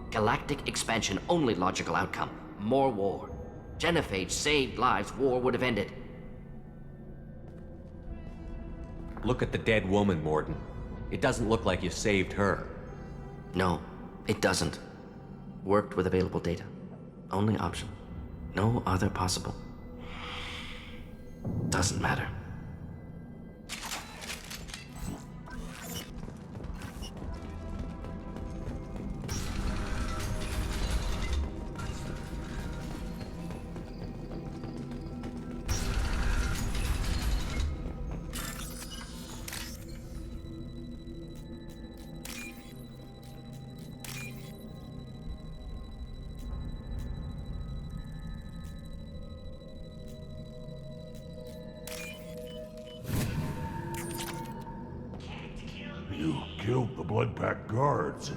Galactic expansion only logical outcome. More war. Genophage saved lives. War would have ended. Look at the dead woman, Mordin. It doesn't look like you saved her. No, it doesn't. Worked with available data. Only option. No other possible. Doesn't matter. You killed the Blood Pack guards.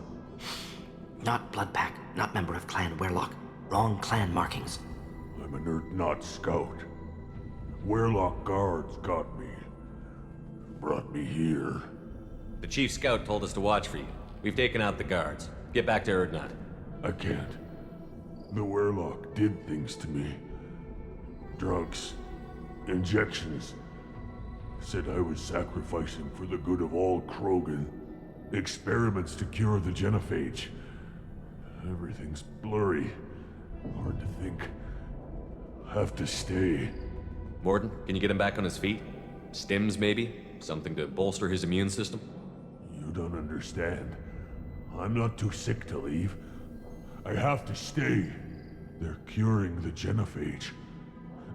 Not Blood Pack, not member of Clan Werlock. Wrong clan markings. I'm an Urdnot scout. Werlock guards got me. Brought me here. The chief scout told us to watch for you. We've taken out the guards. Get back to Urdnot. I can't. The Werlock did things to me. Drugs. Injections. Said I was sacrificing for the good of all Krogan. Experiments to cure the genophage. Everything's blurry. Hard to think. Have to stay. Mordin, can you get him back on his feet? Stims, maybe? Something to bolster his immune system? You don't understand. I'm not too sick to leave. I have to stay. They're curing the genophage.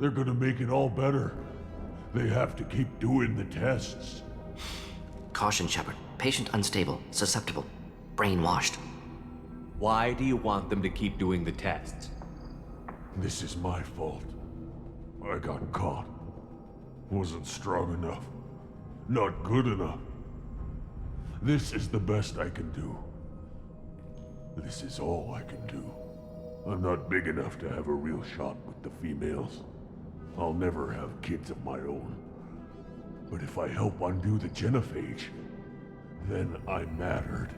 They're gonna make it all better. They have to keep doing the tests. Caution, Shepard. Patient unstable, susceptible, brainwashed. Why do you want them to keep doing the tests? This is my fault. I got caught. Wasn't strong enough. Not good enough. This is the best I can do. This is all I can do. I'm not big enough to have a real shot with the females. I'll never have kids of my own. But if I help undo the genophage, then I mattered.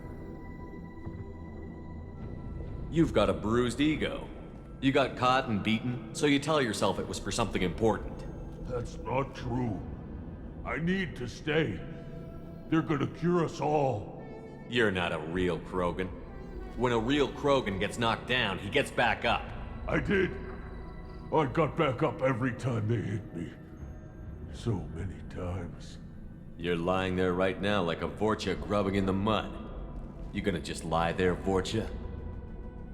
You've got a bruised ego. You got caught and beaten, so you tell yourself it was for something important. That's not true. I need to stay. They're gonna cure us all. You're not a real Krogan. When a real Krogan gets knocked down, he gets back up. I did. I got back up every time they hit me. So many times. You're lying there right now like a Vorcha grubbing in the mud. You gonna just lie there, Vorcha?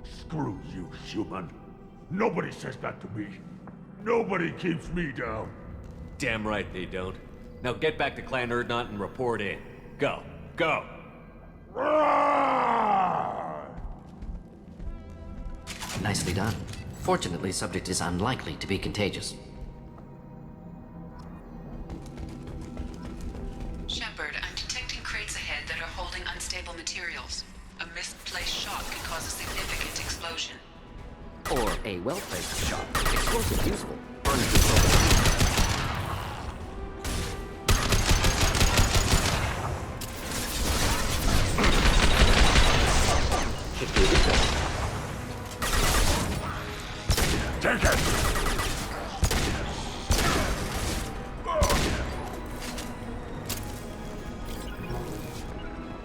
Screw you, human. Nobody says that to me. Nobody keeps me down. Damn right they don't. Now get back to Clan Urdnot and report in. Go. Go! Nicely done. Fortunately, subject is unlikely to be contagious. Shepard, I'm detecting crates ahead that are holding unstable materials. A misplaced shot can cause a significant explosion. Or a well-placed shot. Explosive useful. Burn control. Take it!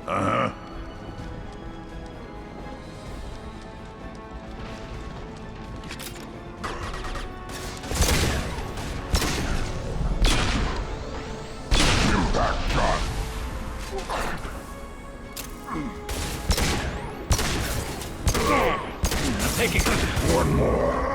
Uh-huh. Impact shot! I'm taking one more.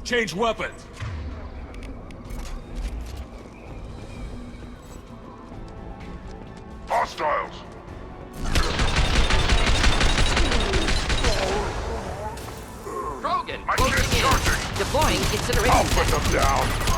Change weapons! Hostiles! Krogan! I Closing can't in. charge it! Deploying incineration I'll put system. them down!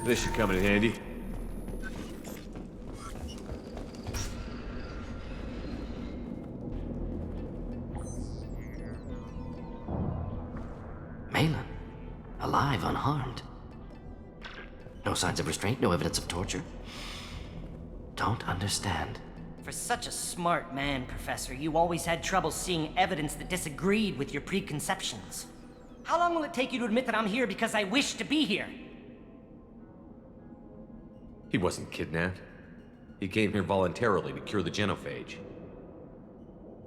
This should come in handy. unharmed. No signs of restraint, no evidence of torture. Don't understand. For such a smart man, Professor, you always had trouble seeing evidence that disagreed with your preconceptions. How long will it take you to admit that I'm here because I wish to be here? He wasn't kidnapped. He came here voluntarily to cure the genophage.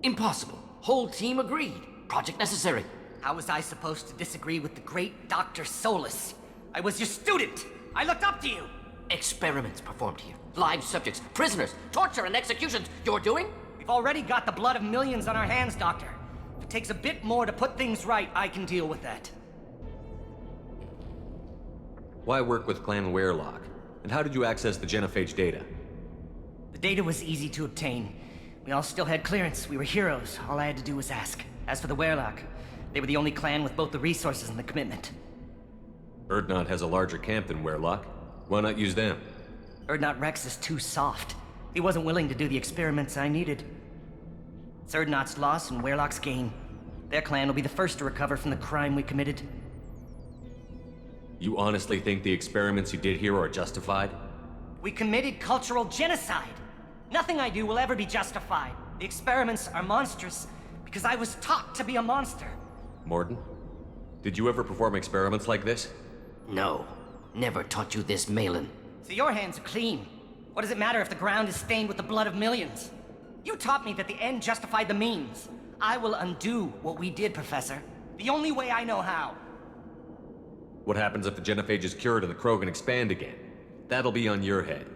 Impossible. Whole team agreed. Project necessary. How was I supposed to disagree with the great Dr. Solus? I was your student! I looked up to you! Experiments performed here. Live subjects, prisoners, torture and executions. You're doing? We've already got the blood of millions on our hands, Doctor. If it takes a bit more to put things right, I can deal with that. Why work with Clan Werelock? And how did you access the genophage data? The data was easy to obtain. We all still had clearance. We were heroes. All I had to do was ask. As for the Werelock, they were the only clan with both the resources and the commitment. Urdnot has a larger camp than Werelock. Why not use them? Urdnot Wrex is too soft. He wasn't willing to do the experiments I needed. It's Urdnot's loss and Werelock's gain. Their clan will be the first to recover from the crime we committed. You honestly think the experiments you did here are justified? We committed cultural genocide. Nothing I do will ever be justified. The experiments are monstrous because I was taught to be a monster. Mordin? Did you ever perform experiments like this? No. Never taught you this, Malin. So your hands are clean. What does it matter if the ground is stained with the blood of millions? You taught me that the end justified the means. I will undo what we did, Professor. The only way I know how. What happens if the genophage is cured and the Krogan expand again? That'll be on your head.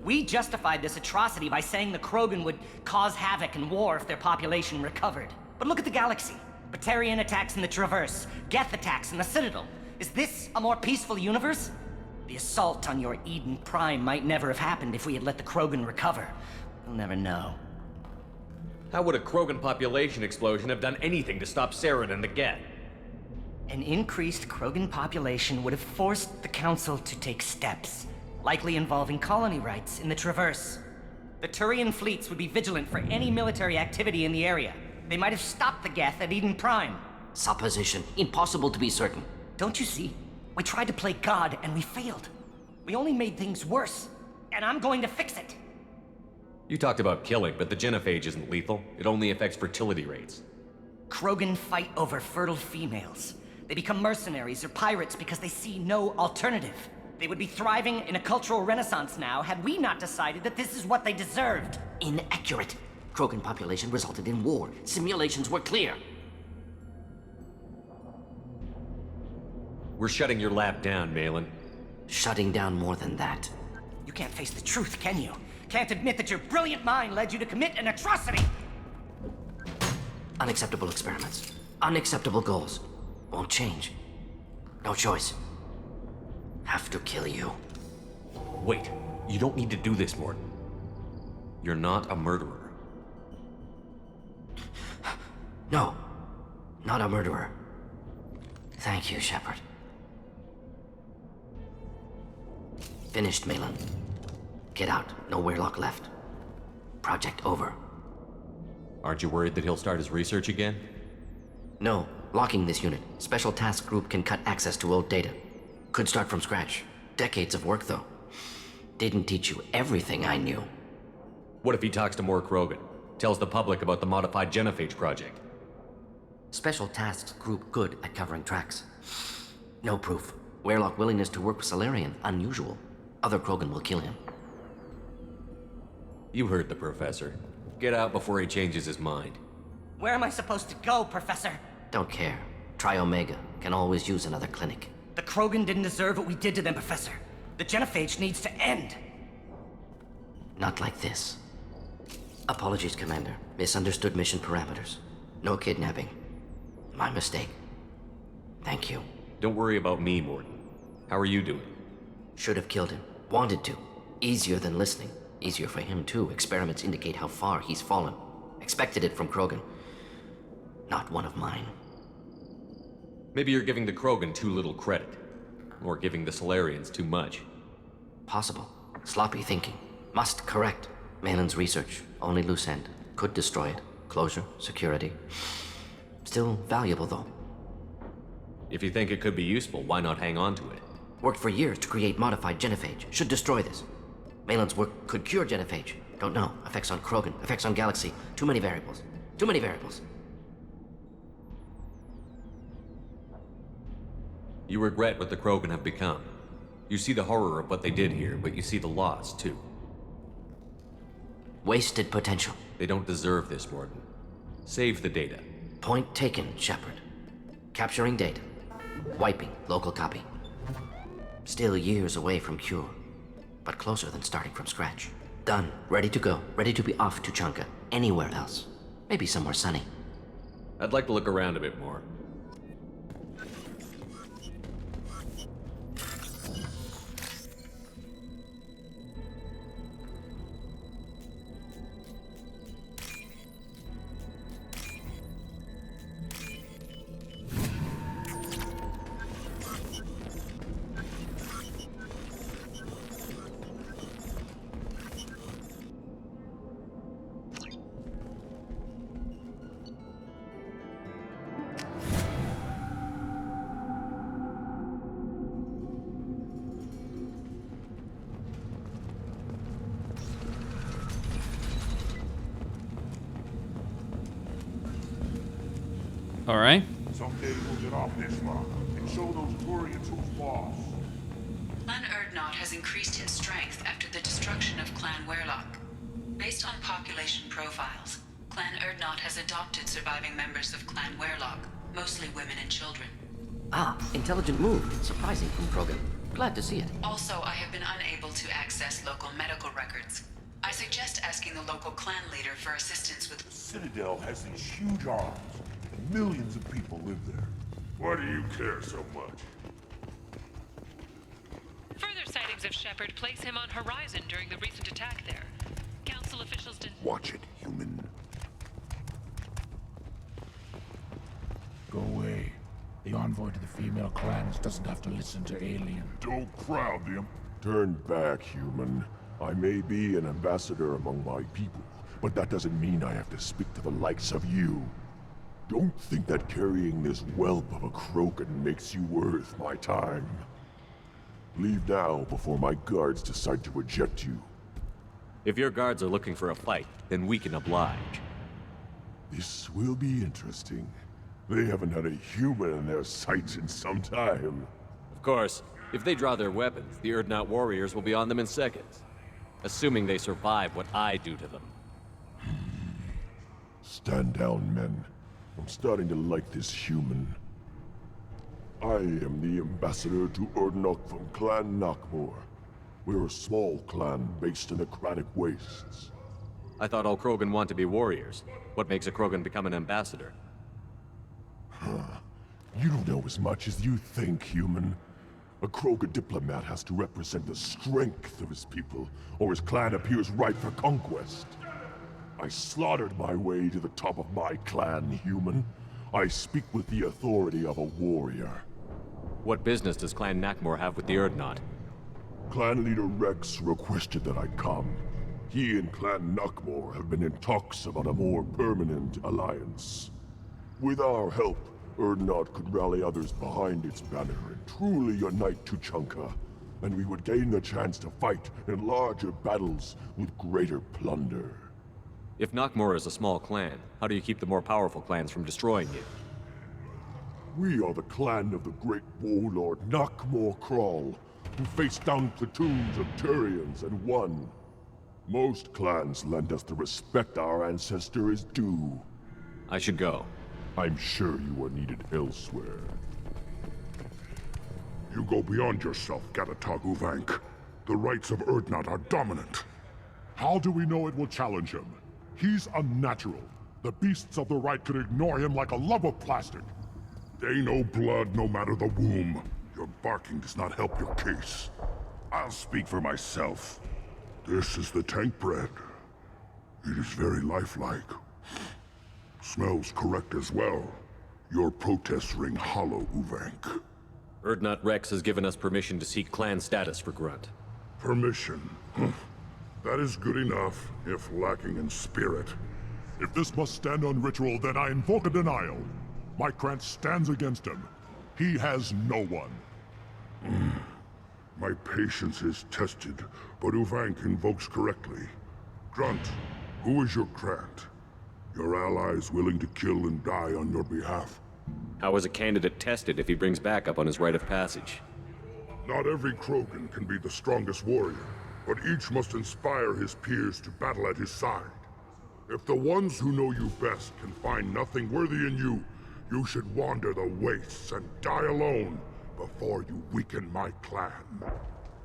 We justified this atrocity by saying the Krogan would cause havoc and war if their population recovered. But look at the galaxy. Batarian attacks in the Traverse, Geth attacks in the Citadel. Is this a more peaceful universe? The assault on your Eden Prime might never have happened if we had let the Krogan recover. We'll never know. How would a Krogan population explosion have done anything to stop Saren and the Geth? An increased Krogan population would have forced the Council to take steps, likely involving colony rights in the Traverse. The Turian fleets would be vigilant for any military activity in the area. They might have stopped the Geth at Eden Prime. Supposition. Impossible to be certain. Don't you see? We tried to play God and we failed. We only made things worse, and I'm going to fix it. You talked about killing, but the genophage isn't lethal. It only affects fertility rates. Krogan fight over fertile females. They become mercenaries or pirates because they see no alternative. They would be thriving in a cultural renaissance now had we not decided that this is what they deserved. Inaccurate. Krogan population resulted in war. Simulations were clear. We're shutting your lab down, Malin. Shutting down more than that. You can't face the truth, can you? Can't admit that your brilliant mind led you to commit an atrocity! Unacceptable experiments. Unacceptable goals. Won't change. No choice. Have to kill you. Wait, you don't need to do this, Mordin. You're not a murderer. No. Not a murderer. Thank you, Shepard. Finished, Malin. Get out. No Werelock left. Project over. Aren't you worried that he'll start his research again? No. Locking this unit. Special task group can cut access to old data. Could start from scratch. Decades of work, though. Didn't teach you everything I knew. What if he talks to more Krogan? Tells the public about the modified genophage project? Special tasks group good at covering tracks. No proof. Werelock willingness to work with Salarian, unusual. Other Krogan will kill him. You heard the professor. Get out before he changes his mind. Where am I supposed to go, Professor? Don't care. Try Omega. Can always use another clinic. The Krogan didn't deserve what we did to them, Professor. The genophage needs to end. Not like this. Apologies, Commander. Misunderstood mission parameters. No kidnapping. My mistake. Thank you. Don't worry about me, Mordin. How are you doing? Should have killed him. Wanted to. Easier than listening. Easier for him, too. Experiments indicate how far he's fallen. Expected it from Krogan. Not one of mine. Maybe you're giving the Krogan too little credit. Or giving the Salarians too much. Possible. Sloppy thinking. Must correct. Malin's research. Only loose end. Could destroy it. Closure. Security. Still valuable, though. If you think it could be useful, why not hang on to it? Worked for years to create modified genophage. Should destroy this. Malin's work could cure genophage. Don't know. Effects on Krogan, effects on Galaxy. Too many variables. Too many variables. You regret what the Krogan have become. You see the horror of what they did here, but you see the loss, too. Wasted potential. They don't deserve this, Mordin. Save the data. Point taken, Shepard. Capturing data. Wiping local copy. Still years away from cure, but closer than starting from scratch. Done. Ready to go. Ready to be off Tuchanka. Anywhere else. Maybe somewhere sunny. I'd like to look around a bit more. All right. Someday we'll get off this rock and show those Turians who's boss. Clan Urdnot has increased in strength after the destruction of Clan Werlock. Based on population profiles, Clan Urdnot has adopted surviving members of Clan Werlock, mostly women and children. Ah, intelligent move. Surprising from Krogan. Glad to see it. Also, I have been unable to access local medical records. I suggest asking the local clan leader for assistance with... The Citadel has these huge arms, and millions of people live there. Why do you care so much? Further sightings of Shepard place him on horizon during the recent attack there. Council officials didn't... Watch it, human. Go away. The envoy to the female clans doesn't have to listen to alien. Don't crowd them. Turn back, human. I may be an ambassador among my people, but that doesn't mean I have to speak to the likes of you. Don't think that carrying this whelp of a Krogan makes you worth my time. Leave now before my guards decide to eject you. If your guards are looking for a fight, then we can oblige. This will be interesting. They haven't had a human in their sights in some time. Of course, if they draw their weapons, the Urdnot warriors will be on them in seconds. Assuming they survive what I do to them. Stand down, men. I'm starting to like this human. I am the ambassador to Urdnot from Clan Nakmor. We're a small clan based in the Kratic Wastes. I thought all Krogan want to be warriors. What makes a Krogan become an ambassador? You don't know as much as you think, human. A Krogan diplomat has to represent the strength of his people, or his clan appears ripe for conquest. I slaughtered my way to the top of my clan, human. I speak with the authority of a warrior. What business does Clan Nakmor have with the Urdnot? Clan leader Wrex requested that I come. He and Clan Nakmor have been in talks about a more permanent alliance. With our help, Urdnot could rally others behind its banner and truly unite Tuchanka, and we would gain the chance to fight in larger battles with greater plunder. If Nakmor is a small clan, how do you keep the more powerful clans from destroying you? We are the clan of the great warlord Nakmor Crawl, who faced down platoons of Turians and won. Most clans lend us the respect our ancestor is due. I should go. I'm sure you are needed elsewhere. You go beyond yourself, Gatataguvank. The rights of Urdnot are dominant. How do we know it will challenge him? He's unnatural. The beasts of the right could ignore him like a lump of plastic. They know blood no matter the womb. Your barking does not help your case. I'll speak for myself. This is the tank bread. It is very lifelike. Smells correct as well. Your protests ring hollow, Uvank. Urdnot Wrex has given us permission to seek clan status for Grunt. Permission? That is good enough, if lacking in spirit. If this must stand on ritual, then I invoke a denial. My clan stands against him. He has no one. My patience is tested, but Uvank invokes correctly. Grunt, who is your Grant? Your allies willing to kill and die on your behalf? How is a candidate tested if he brings backup on his rite of passage? Not every Krogan can be the strongest warrior, but each must inspire his peers to battle at his side. If the ones who know you best can find nothing worthy in you, you should wander the wastes and die alone before you weaken my clan.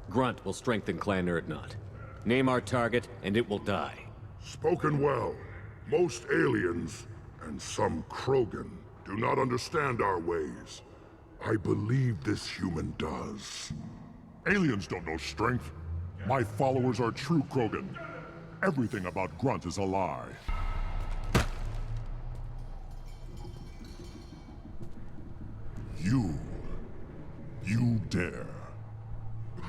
Grunt will strengthen Clan Urdnot. Name our target, and it will die. Spoken well. Most aliens, and some Krogan, do not understand our ways. I believe this human does. Aliens don't know strength. My followers are true Krogan. Everything about Grunt is a lie. You dare.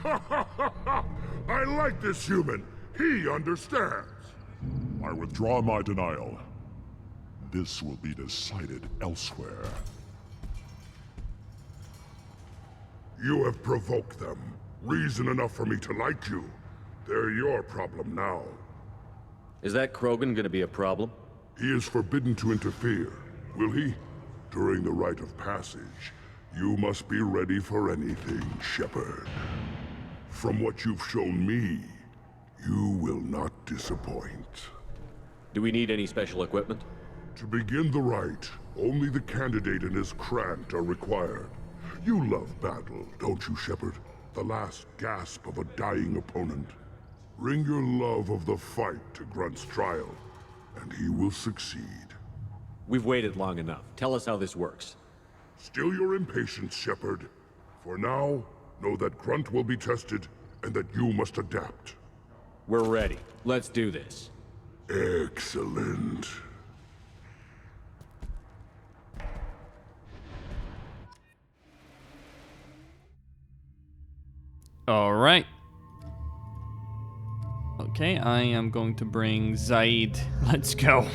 I like this human. He understands. I withdraw my denial. This will be decided elsewhere. You have provoked them. Reason enough for me to like you. They're your problem now. Is that Krogan gonna be a problem? He is forbidden to interfere. Will he? During the rite of passage, you must be ready for anything, Shepard. From what you've shown me, you will not disappoint. Do we need any special equipment? To begin the rite, only the candidate and his Krant are required. You love battle, don't you, Shepard? The last gasp of a dying opponent. Bring your love of the fight to Grunt's trial, and he will succeed. We've waited long enough. Tell us how this works. Still your impatience, Shepard. For now, know that Grunt will be tested, and that you must adapt. We're ready. Let's do this. Excellent. All right. Okay, I am going to bring Zaid. Let's go.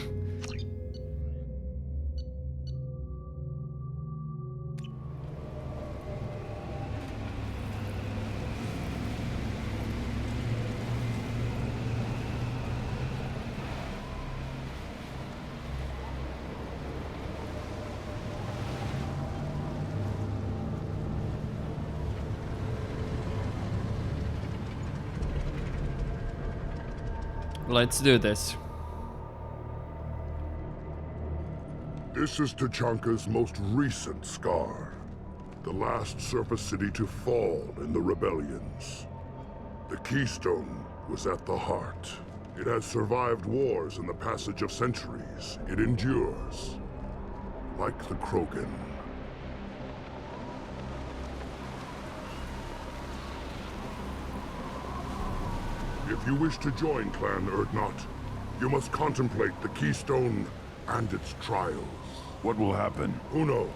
Let's do this. This is Tuchanka's most recent scar. The last surface city to fall in the rebellions. The Keystone was at the heart. It has survived wars and the passage of centuries. It endures. Like the Krogan. If you wish to join Clan Urdnot, you must contemplate the Keystone and its trials. What will happen? Who knows?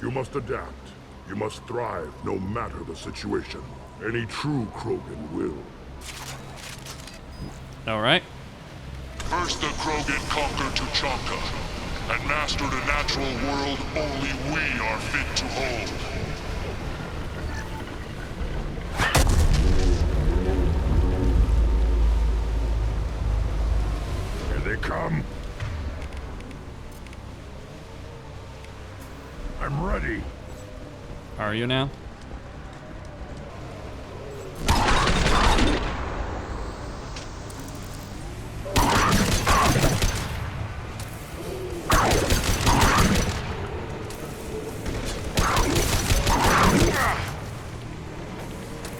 You must adapt. You must thrive no matter the situation. Any true Krogan will. Alright. First the Krogan conquered Tuchanka, and mastered a natural world only we are fit to hold. Here they come. I'm ready. Are you now?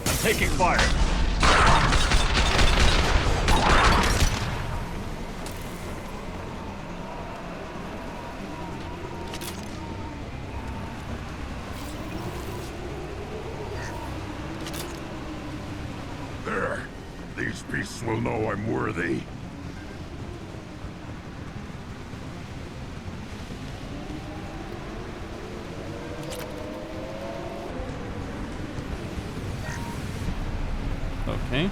I'm taking fire. There. These beasts will know I'm worthy. Okay.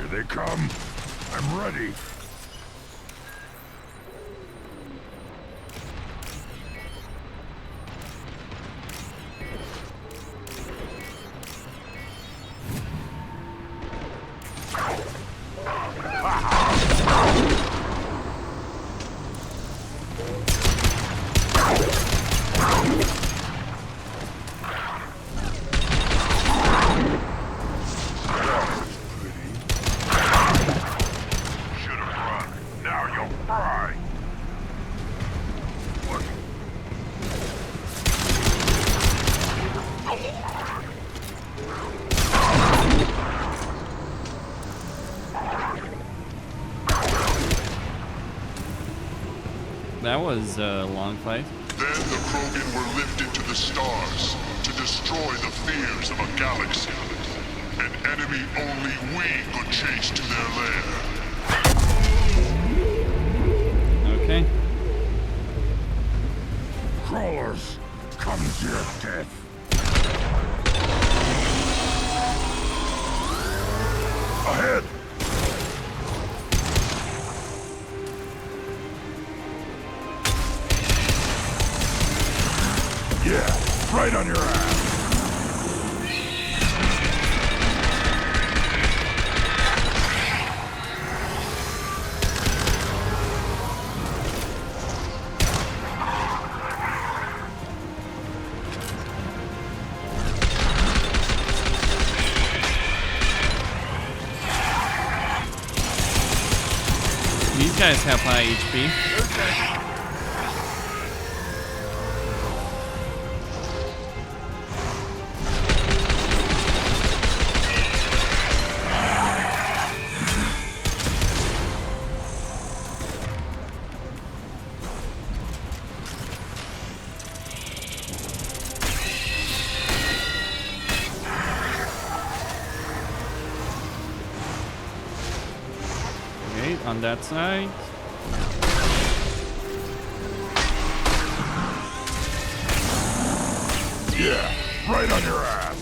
they come. I'm ready. That was a long fight. Then the Krogan were lifted to the stars to destroy the fears of a galaxy. An enemy only we could chase to their lair. Okay. Crawlers, come to your death. Ahead! Yeah, right on your ass. These guys have high HP. On that side. Yeah, right on your ass.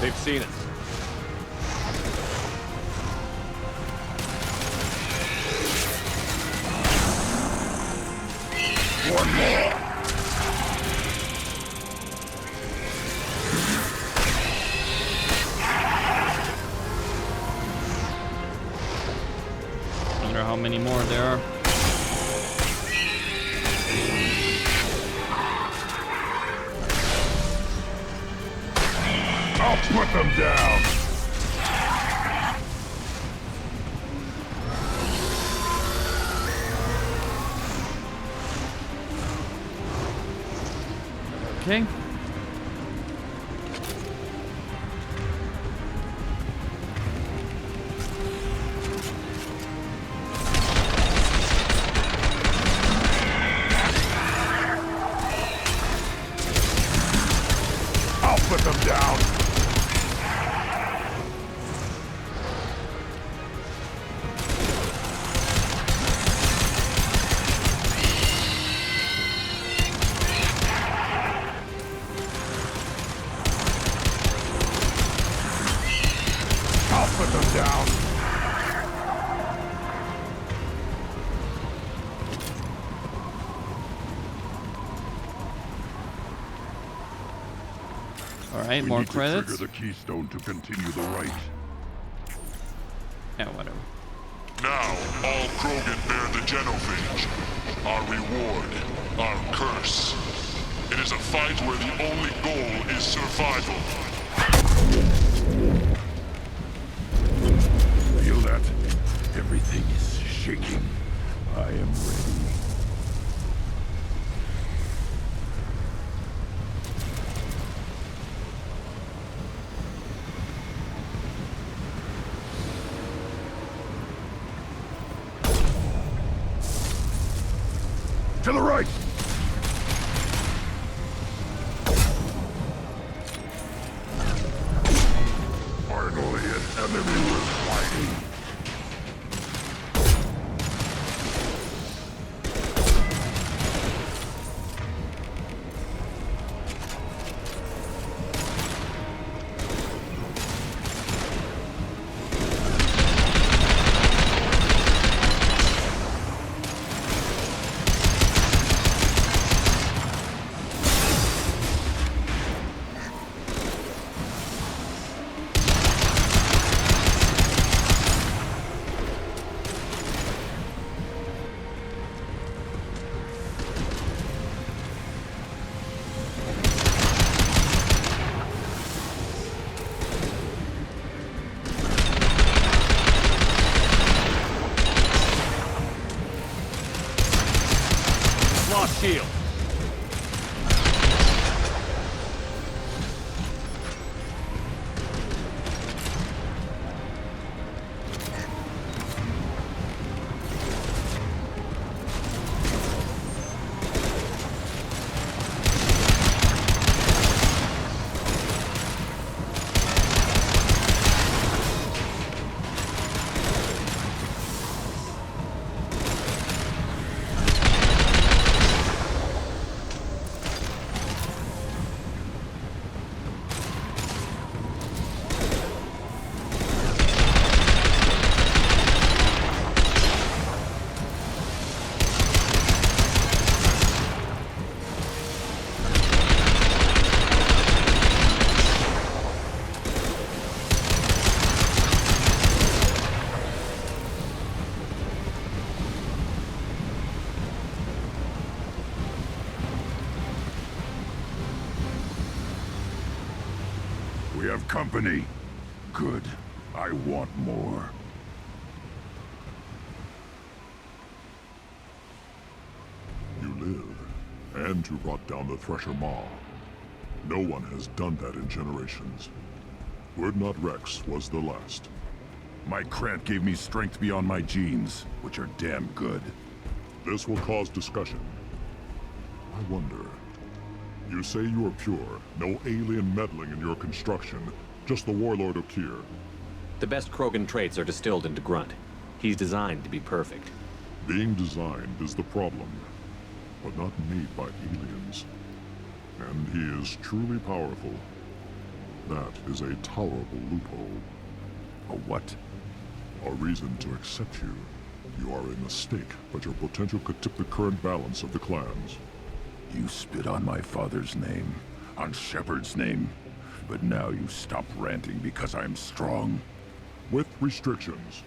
They've seen us. One more. How many more there are? I'll put them down. Okay. Put them down. I'll put them down. All right, more credits. Trigger the keystone to continue the rite. Yeah, whatever. Now, all Krogan bear the genophage. Our reward, our curse. It is a fight where the only goal is survival. Feel that? Everything is shaking. I am ready. To the right! Finally, an enemy worth fighting. shield. We have company. Good. I want more. You live, and you brought down the Thresher Maw. No one has done that in generations. Urdnot Wrex was the last. My Krant gave me strength beyond my genes, which are damn good. This will cause discussion. I wonder... You say you are pure, no alien meddling in your construction, just the warlord Okir. The best Krogan traits are distilled into Grunt. He's designed to be perfect. Being designed is the problem, but not made by aliens. And he is truly powerful. That is a tolerable loophole. A what? A reason to accept you. You are a mistake, but your potential could tip the current balance of the clans. You spit on my father's name, on Shepard's name, but now you stop ranting because I'm strong. With restrictions.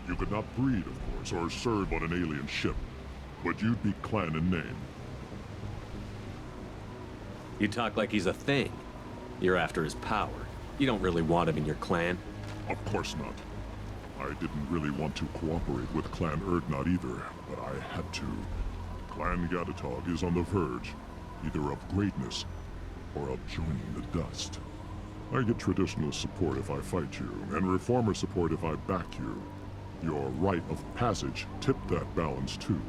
You could not breed, of course, or serve on an alien ship, but you'd be clan in name. You talk like he's a thing. You're after his power. You don't really want him in your clan. Of course not. I didn't really want to cooperate with Clan Urdnot either, but I had to. Clan Gatatog is on the verge, either of greatness or of joining the dust. I get traditionalist support if I fight you, and reformer support if I back you. Your rite of passage tipped that balance too.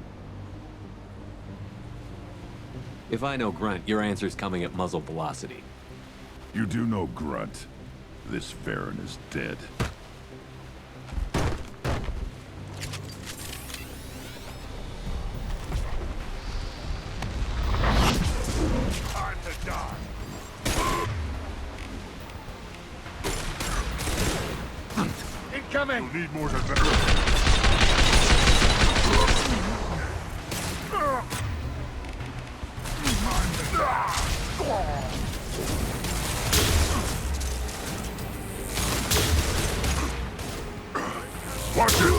If I know Grunt, your answer's coming at muzzle velocity. You do know Grunt. This Varen is dead. Time to die. Incoming! You need more than that. Watch it!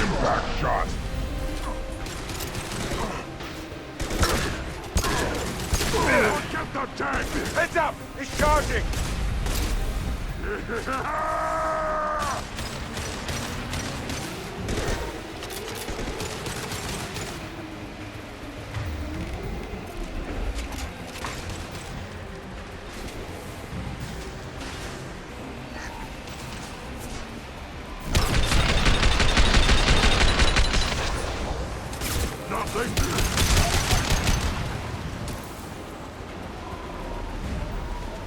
Impact shot! Get the tank! Heads up! He's charging!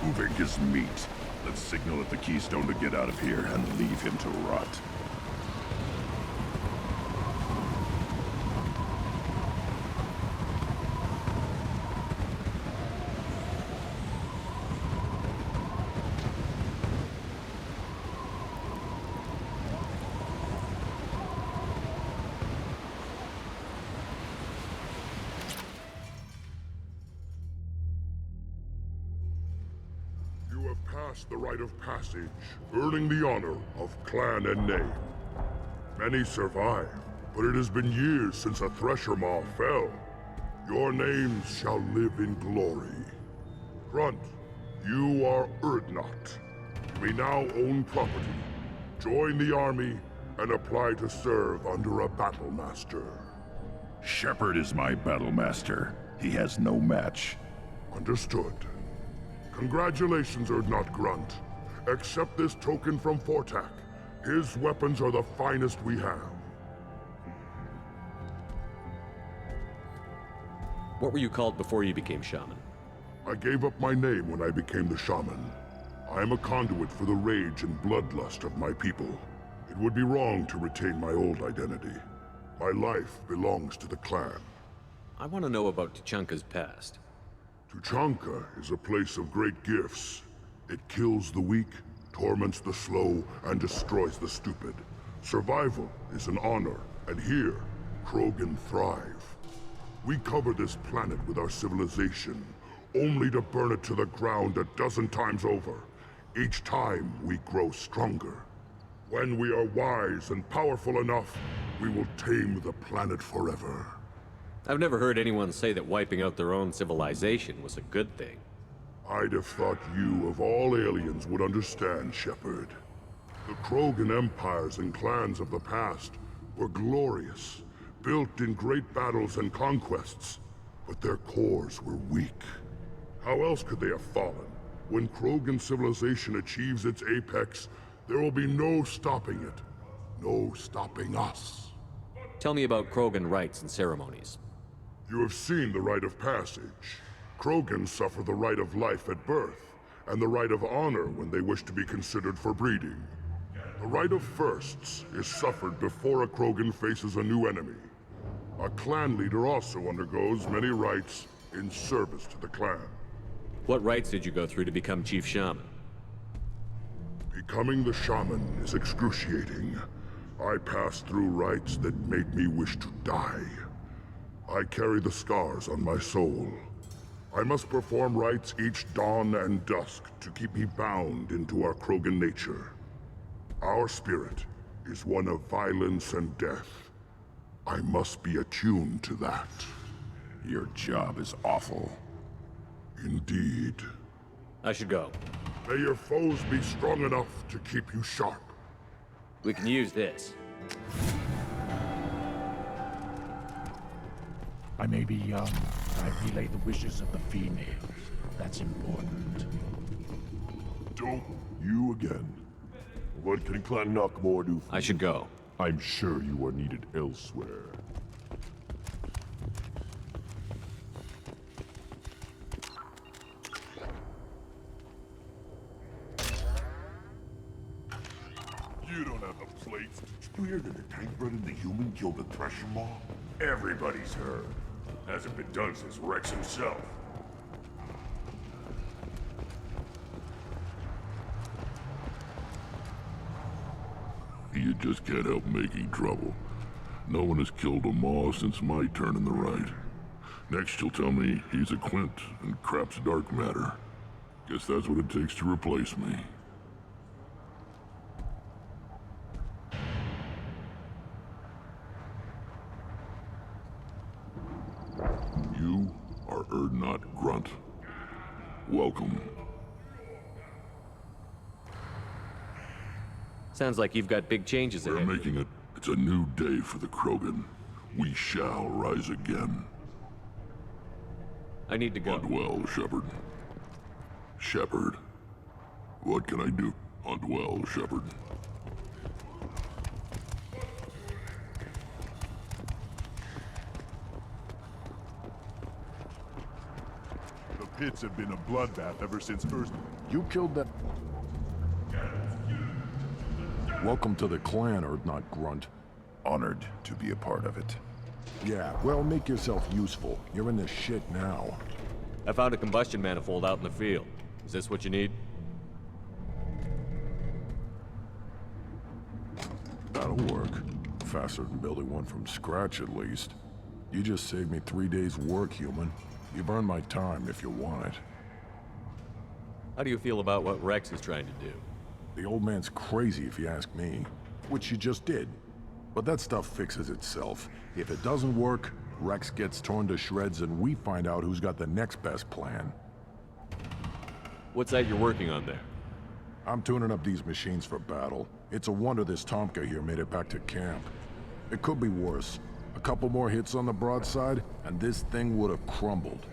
Moving his meat. Let's signal at the Keystone to get out of here and leave him to rot. You have passed the rite of passage, earning the honor of clan and name. Many survive, but it has been years since a thresher maw fell. Your names shall live in glory. Grunt, you are Urdnot. You may now own property. Join the army and apply to serve under a battle master. Shepard is my battle master. He has no match. Understood. Congratulations, Urdnot Grunt. Accept this token from Fortak. His weapons are the finest we have. What were you called before you became shaman? I gave up my name when I became the shaman. I am a conduit for the rage and bloodlust of my people. It would be wrong to retain my old identity. My life belongs to the clan. I want to know about Tuchanka's past. Tuchanka is a place of great gifts. It kills the weak, torments the slow, and destroys the stupid. Survival is an honor, and here, Krogan thrive. We cover this planet with our civilization, only to burn it to the ground a dozen times over. Each time, we grow stronger. When we are wise and powerful enough, we will tame the planet forever. I've never heard anyone say that wiping out their own civilization was a good thing. I'd have thought you, of all aliens, would understand, Shepard. The Krogan empires and clans of the past were glorious, built in great battles and conquests, but their cores were weak. How else could they have fallen? When Krogan civilization achieves its apex, there will be no stopping it. No stopping us. Tell me about Krogan rites and ceremonies. You have seen the rite of passage. Krogan suffer the rite of life at birth, and the rite of honor when they wish to be considered for breeding. The rite of firsts is suffered before a Krogan faces a new enemy. A clan leader also undergoes many rites in service to the clan. What rites did you go through to become Chief Shaman? Becoming the shaman is excruciating. I passed through rites that made me wish to die. I carry the scars on my soul. I must perform rites each dawn and dusk to keep me bound into our Krogan nature. Our spirit is one of violence and death. I must be attuned to that. Your job is awful. Indeed. I should go. May your foes be strong enough to keep you sharp. We can use this. I may be young, but I relay the wishes of the females. That's important. Don't you again. What can Clan Knockmore do for I should go. I'm sure you are needed elsewhere. You don't have the plates. Did you hear that the tank bred and the human killed the thresher maw? Everybody's heard. Hasn't been done since Wrex himself. You just can't help making trouble. No one has killed a maw since my turn in the rite. Next you'll tell me he's a Quint and crap's dark matter. Guess that's what it takes to replace me. You are Urdnot Grunt. Welcome. Sounds like you've got big changes ahead. We're making it. It's a new day for the Krogan. We shall rise again. I need to go. Hunt well, Shepard. Shepard. What can I do? Hunt well, Shepard. The pits have been a bloodbath ever since Urdnot. You killed that... Welcome to the clan, Urdnot Grunt. Honored to be a part of it. Yeah, well, make yourself useful. You're in this shit now. I found a combustion manifold out in the field. Is this what you need? That'll work. Faster than building one from scratch, at least. You just saved me 3 days' work, human. You've earned my time if you want it. How do you feel about what Wrex is trying to do? The old man's crazy if you ask me. Which you just did. But that stuff fixes itself. If it doesn't work, Wrex gets torn to shreds and we find out who's got the next best plan. What's that you're working on there? I'm tuning up these machines for battle. It's a wonder this Tuchanka here made it back to camp. It could be worse. A couple more hits on the broadside, and this thing would have crumbled.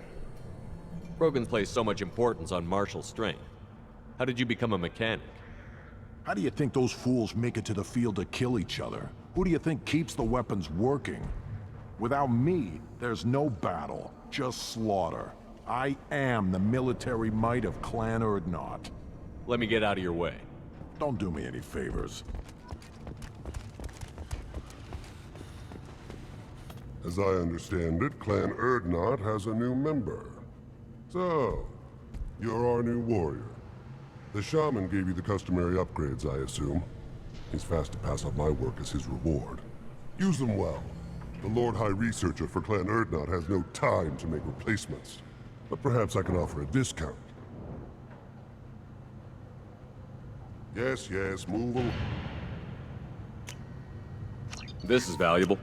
Krogan place so much importance on martial strength. How did you become a mechanic? How do you think those fools make it to the field to kill each other? Who do you think keeps the weapons working? Without me, there's no battle, just slaughter. I am the military might of Clan Urdnot. Let me get out of your way. Don't do me any favors. As I understand it, Clan Urdnot has a new member. So, you're our new warrior. The shaman gave you the customary upgrades, I assume. He's fast to pass on my work as his reward. Use them well. The Lord High Researcher for Clan Urdnot has no time to make replacements. But perhaps I can offer a discount. Yes, move along. This is valuable.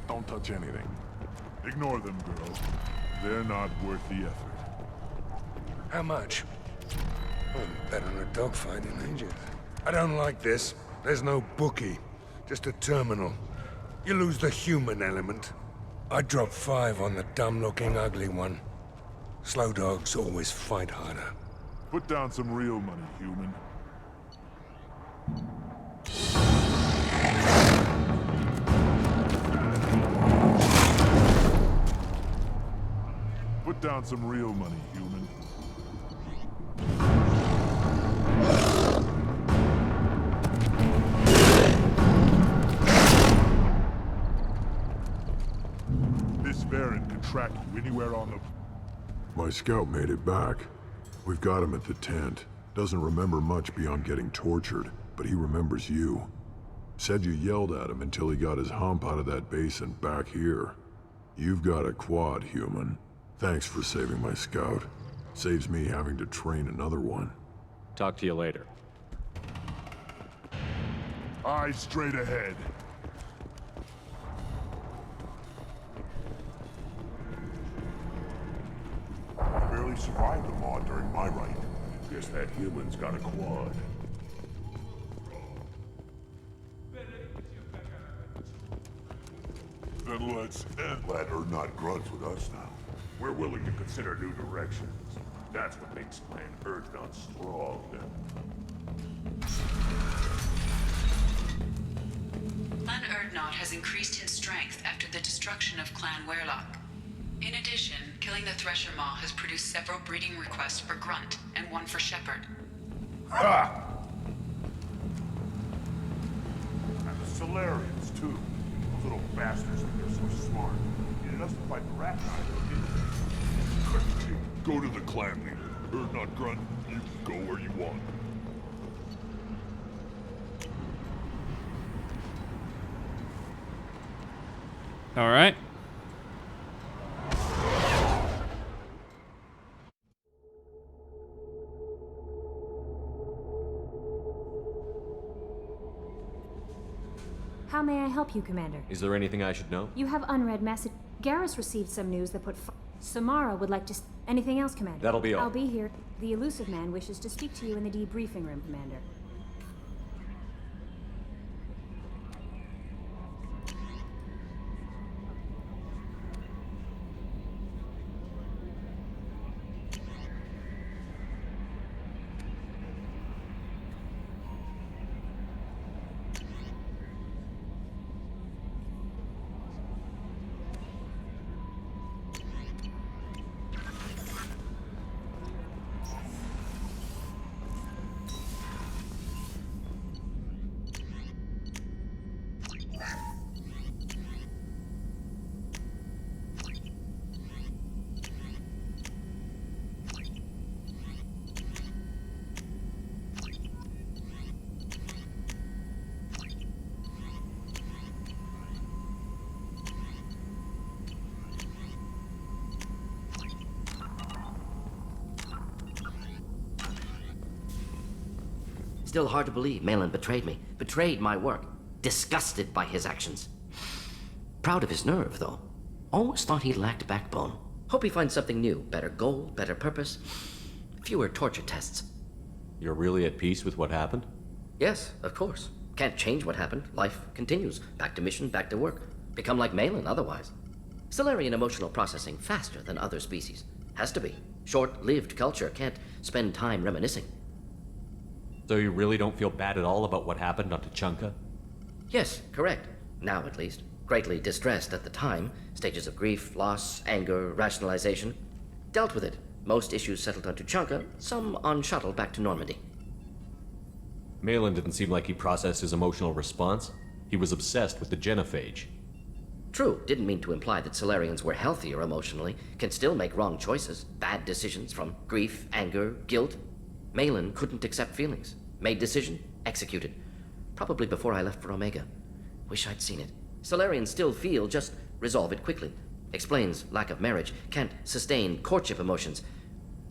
Don't touch anything. Ignore them, girl. They're not worth the effort. How much? I'm better in a dogfight in ages. I don't like this. There's no bookie. Just a terminal. You lose the human element. I drop 5 on the dumb-looking ugly one. Slow dogs always fight harder. Put down some real money, human. Put down some real money, human. This Baron can track you anywhere on the... My scout made it back. We've got him at the tent. Doesn't remember much beyond getting tortured, but he remembers you. Said you yelled at him until he got his hump out of that basin back here. You've got a quad, human. Thanks for saving my scout. Saves me having to train another one. Talk to you later. Eyes straight ahead. I barely survived the maw during my rite. Guess that human's got a quad. Then let's end. Glad Urdnot Grunt's with us now. We're willing to consider new directions. That's what makes Clan Urdnot strong. Clan Urdnot has increased in strength after the destruction of Clan Werlock. In addition, killing the Thresher Maw has produced several breeding requests for Grunt, and one for Shepard. Ha! And the Salarians, too. Those little bastards think they're so smart. Needed us to fight the rat guy, didn't they? Go to the clan leader. Urdnot Grunt, you can go where you want. All right. How may I help you, Commander? Is there anything I should know? You have unread message. Garrus received some news that put Samara would like to... Anything else, Commander? That'll be all. I'll be here. The elusive man wishes to speak to you in the debriefing room, Commander. Still hard to believe Malin betrayed me, betrayed my work. Disgusted by his actions. Proud of his nerve, though. Almost thought he lacked backbone. Hope he finds something new. Better goal, better purpose. Fewer torture tests. You're really at peace with what happened? Yes, of course. Can't change what happened. Life continues. Back to mission, back to work. Become like Malin otherwise. Salarian emotional processing faster than other species. Has to be. Short-lived culture can't spend time reminiscing. So you really don't feel bad at all about what happened on Tuchanka? Yes, correct. Now at least. Greatly distressed at the time. Stages of grief, loss, anger, rationalization. Dealt with it. Most issues settled on Tuchanka, some on shuttle back to Normandy. Malin didn't seem like he processed his emotional response. He was obsessed with the genophage. True, didn't mean to imply that Salarians were healthier emotionally, can still make wrong choices, bad decisions from grief, anger, guilt. Malin couldn't accept feelings. Made decision, executed. Probably before I left for Omega. Wish I'd seen it. Salarians still feel, just resolve it quickly. Explains lack of marriage, can't sustain courtship emotions.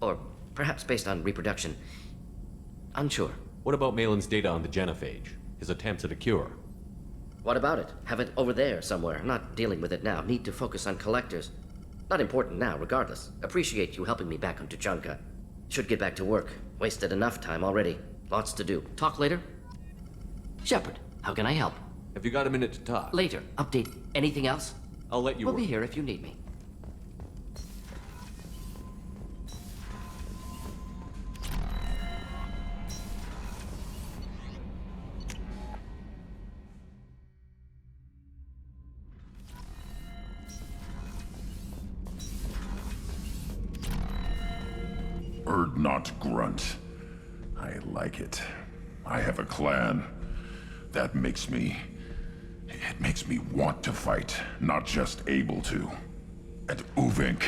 Or perhaps based on reproduction. Unsure. What about Malin's data on the genophage? His attempts at a cure? What about it? Have it over there somewhere. Not dealing with it now. Need to focus on collectors. Not important now, regardless. Appreciate you helping me back on Tuchanka. Should get back to work. Wasted enough time already. Lots to do. Talk later? Shepard, how can I help? Have you got a minute to talk? Later. Update. Anything else? I'll let you We'll work. be here if you need me. Urdnot Grunt. I like it. I have a clan. That makes me... It makes me want to fight, not just able to. And Uvink,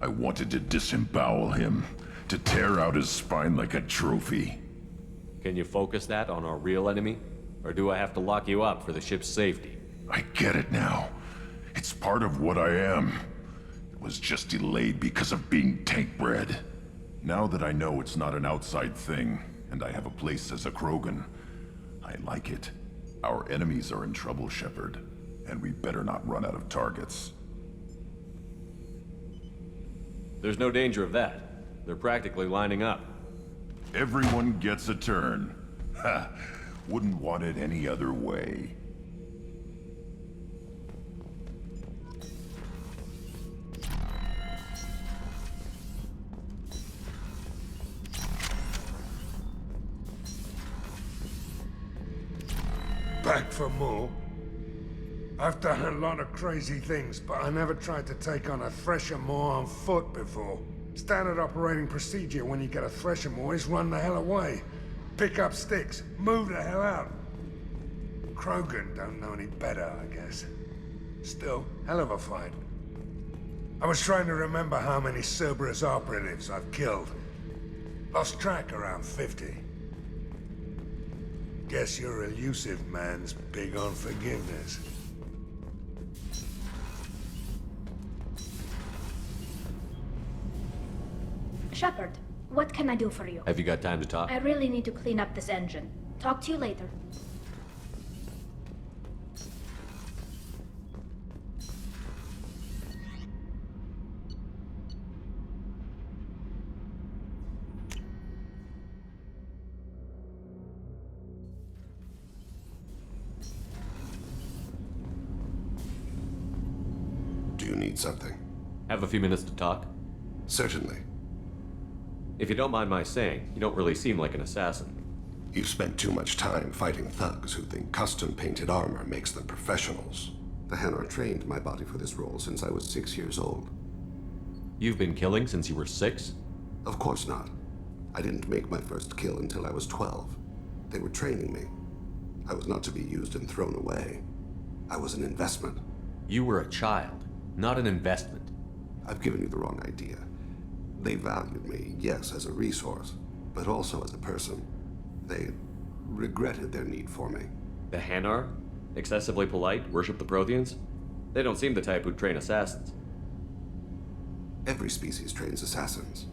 I wanted to disembowel him, to tear out his spine like a trophy. Can you focus that on our real enemy? Or do I have to lock you up for the ship's safety? I get it now. It's part of what I am. It was just delayed because of being tank-bred. Now that I know it's not an outside thing, and I have a place as a Krogan, I like it. Our enemies are in trouble, Shepard, and we better not run out of targets. There's no danger of that. They're practically lining up. Everyone gets a turn. Ha! Wouldn't want it any other way. Back for more? I've done a lot of crazy things, but I never tried to take on a thresher more on foot before. Standard operating procedure when you get a thresher more is run the hell away. Pick up sticks, move the hell out. Krogan don't know any better, I guess. Still, hell of a fight. I was trying to remember how many Cerberus operatives I've killed. Lost track around 50. Guess your elusive man's big on forgiveness. Shepard, what can I do for you? Have you got time to talk? I really need to clean up this engine. Talk to you later. Do you need something? Have a few minutes to talk? Certainly. If you don't mind my saying, you don't really seem like an assassin. You've spent too much time fighting thugs who think custom-painted armor makes them professionals. The Hanar trained my body for this role since I was 6 years old. You've been killing since you were 6? Of course not. I didn't make my first kill until I was 12. They were training me. I was not to be used and thrown away. I was an investment. You were a child, not an investment. I've given you the wrong idea. They valued me, yes, as a resource, but also as a person. They regretted their need for me. The Hanar? Excessively polite, worship the Protheans? They don't seem the type who'd train assassins. Every species trains assassins.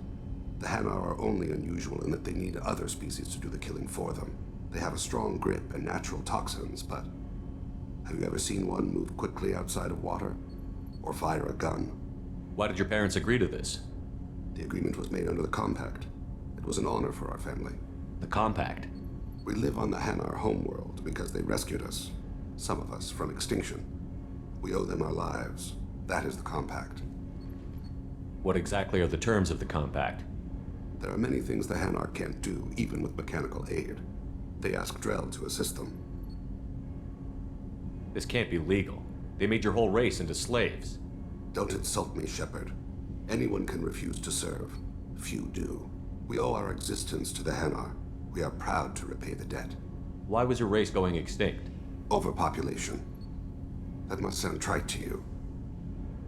The Hanar are only unusual in that they need other species to do the killing for them. They have a strong grip and natural toxins, but have you ever seen one move quickly outside of water? Or fire a gun? Why did your parents agree to this? The agreement was made under the Compact. It was an honor for our family. The Compact? We live on the Hanar homeworld because they rescued us, some of us, from extinction. We owe them our lives. That is the Compact. What exactly are the terms of the Compact? There are many things the Hanar can't do, even with mechanical aid. They ask Drell to assist them. This can't be legal. They made your whole race into slaves. Don't insult me, Shepard. Anyone can refuse to serve. Few do. We owe our existence to the Hanar. We are proud to repay the debt. Why was your race going extinct? Overpopulation. That must sound trite to you.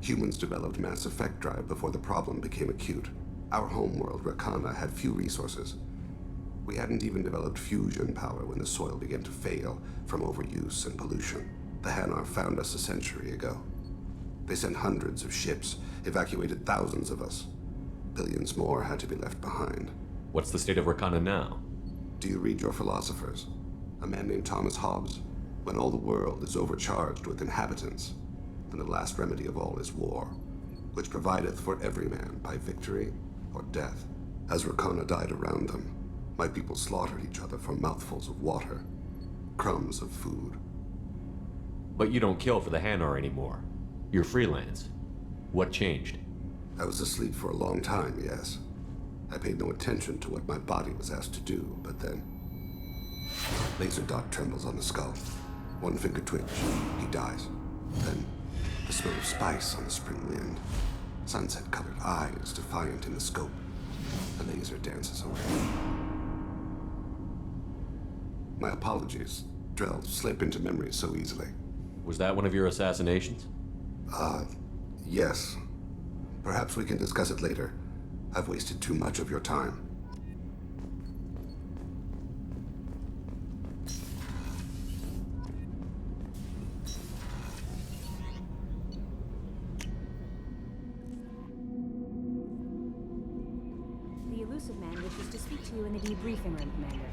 Humans developed mass effect drive before the problem became acute. Our homeworld, Rakana, had few resources. We hadn't even developed fusion power when the soil began to fail from overuse and pollution. The Hanar found us a century ago. They sent hundreds of ships, evacuated thousands of us. Billions more had to be left behind. What's the state of Rakana now? Do you read your philosophers? A man named Thomas Hobbes? When all the world is overcharged with inhabitants, then the last remedy of all is war, which provideth for every man by victory or death. As Rakana died around them, my people slaughtered each other for mouthfuls of water, crumbs of food. But you don't kill for the Hanar anymore. You're freelance. What changed? I was asleep for a long time, yes. I paid no attention to what my body was asked to do, but then... Laser dot trembles on the skull. One finger twitch, he dies. Then, the smell of spice on the spring wind. Sunset-colored eyes defiant in the scope. The laser dances away. My apologies. Drell slip into memory so easily. Was that one of your assassinations? Yes. Perhaps we can discuss it later. I've wasted too much of your time. The elusive man wishes to speak to you in the debriefing room, Commander.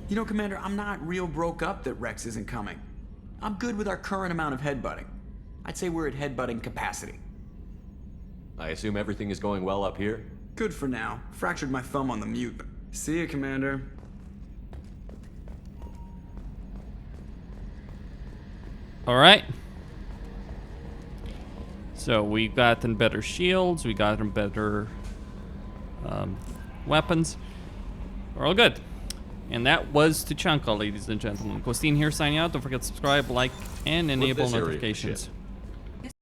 You know, Commander, I'm not real broke up that Wrex isn't coming. I'm good with our current amount of headbutting. I'd say we're at headbutting capacity. I assume everything is going well up here? Good for now. Fractured my thumb on the mute. See ya, Commander. Alright. So we've gotten better shields, we gotten better weapons. We're all good. And that was Tuchanka, ladies and gentlemen. Costin here signing out. Don't forget to subscribe, like, and enable notifications.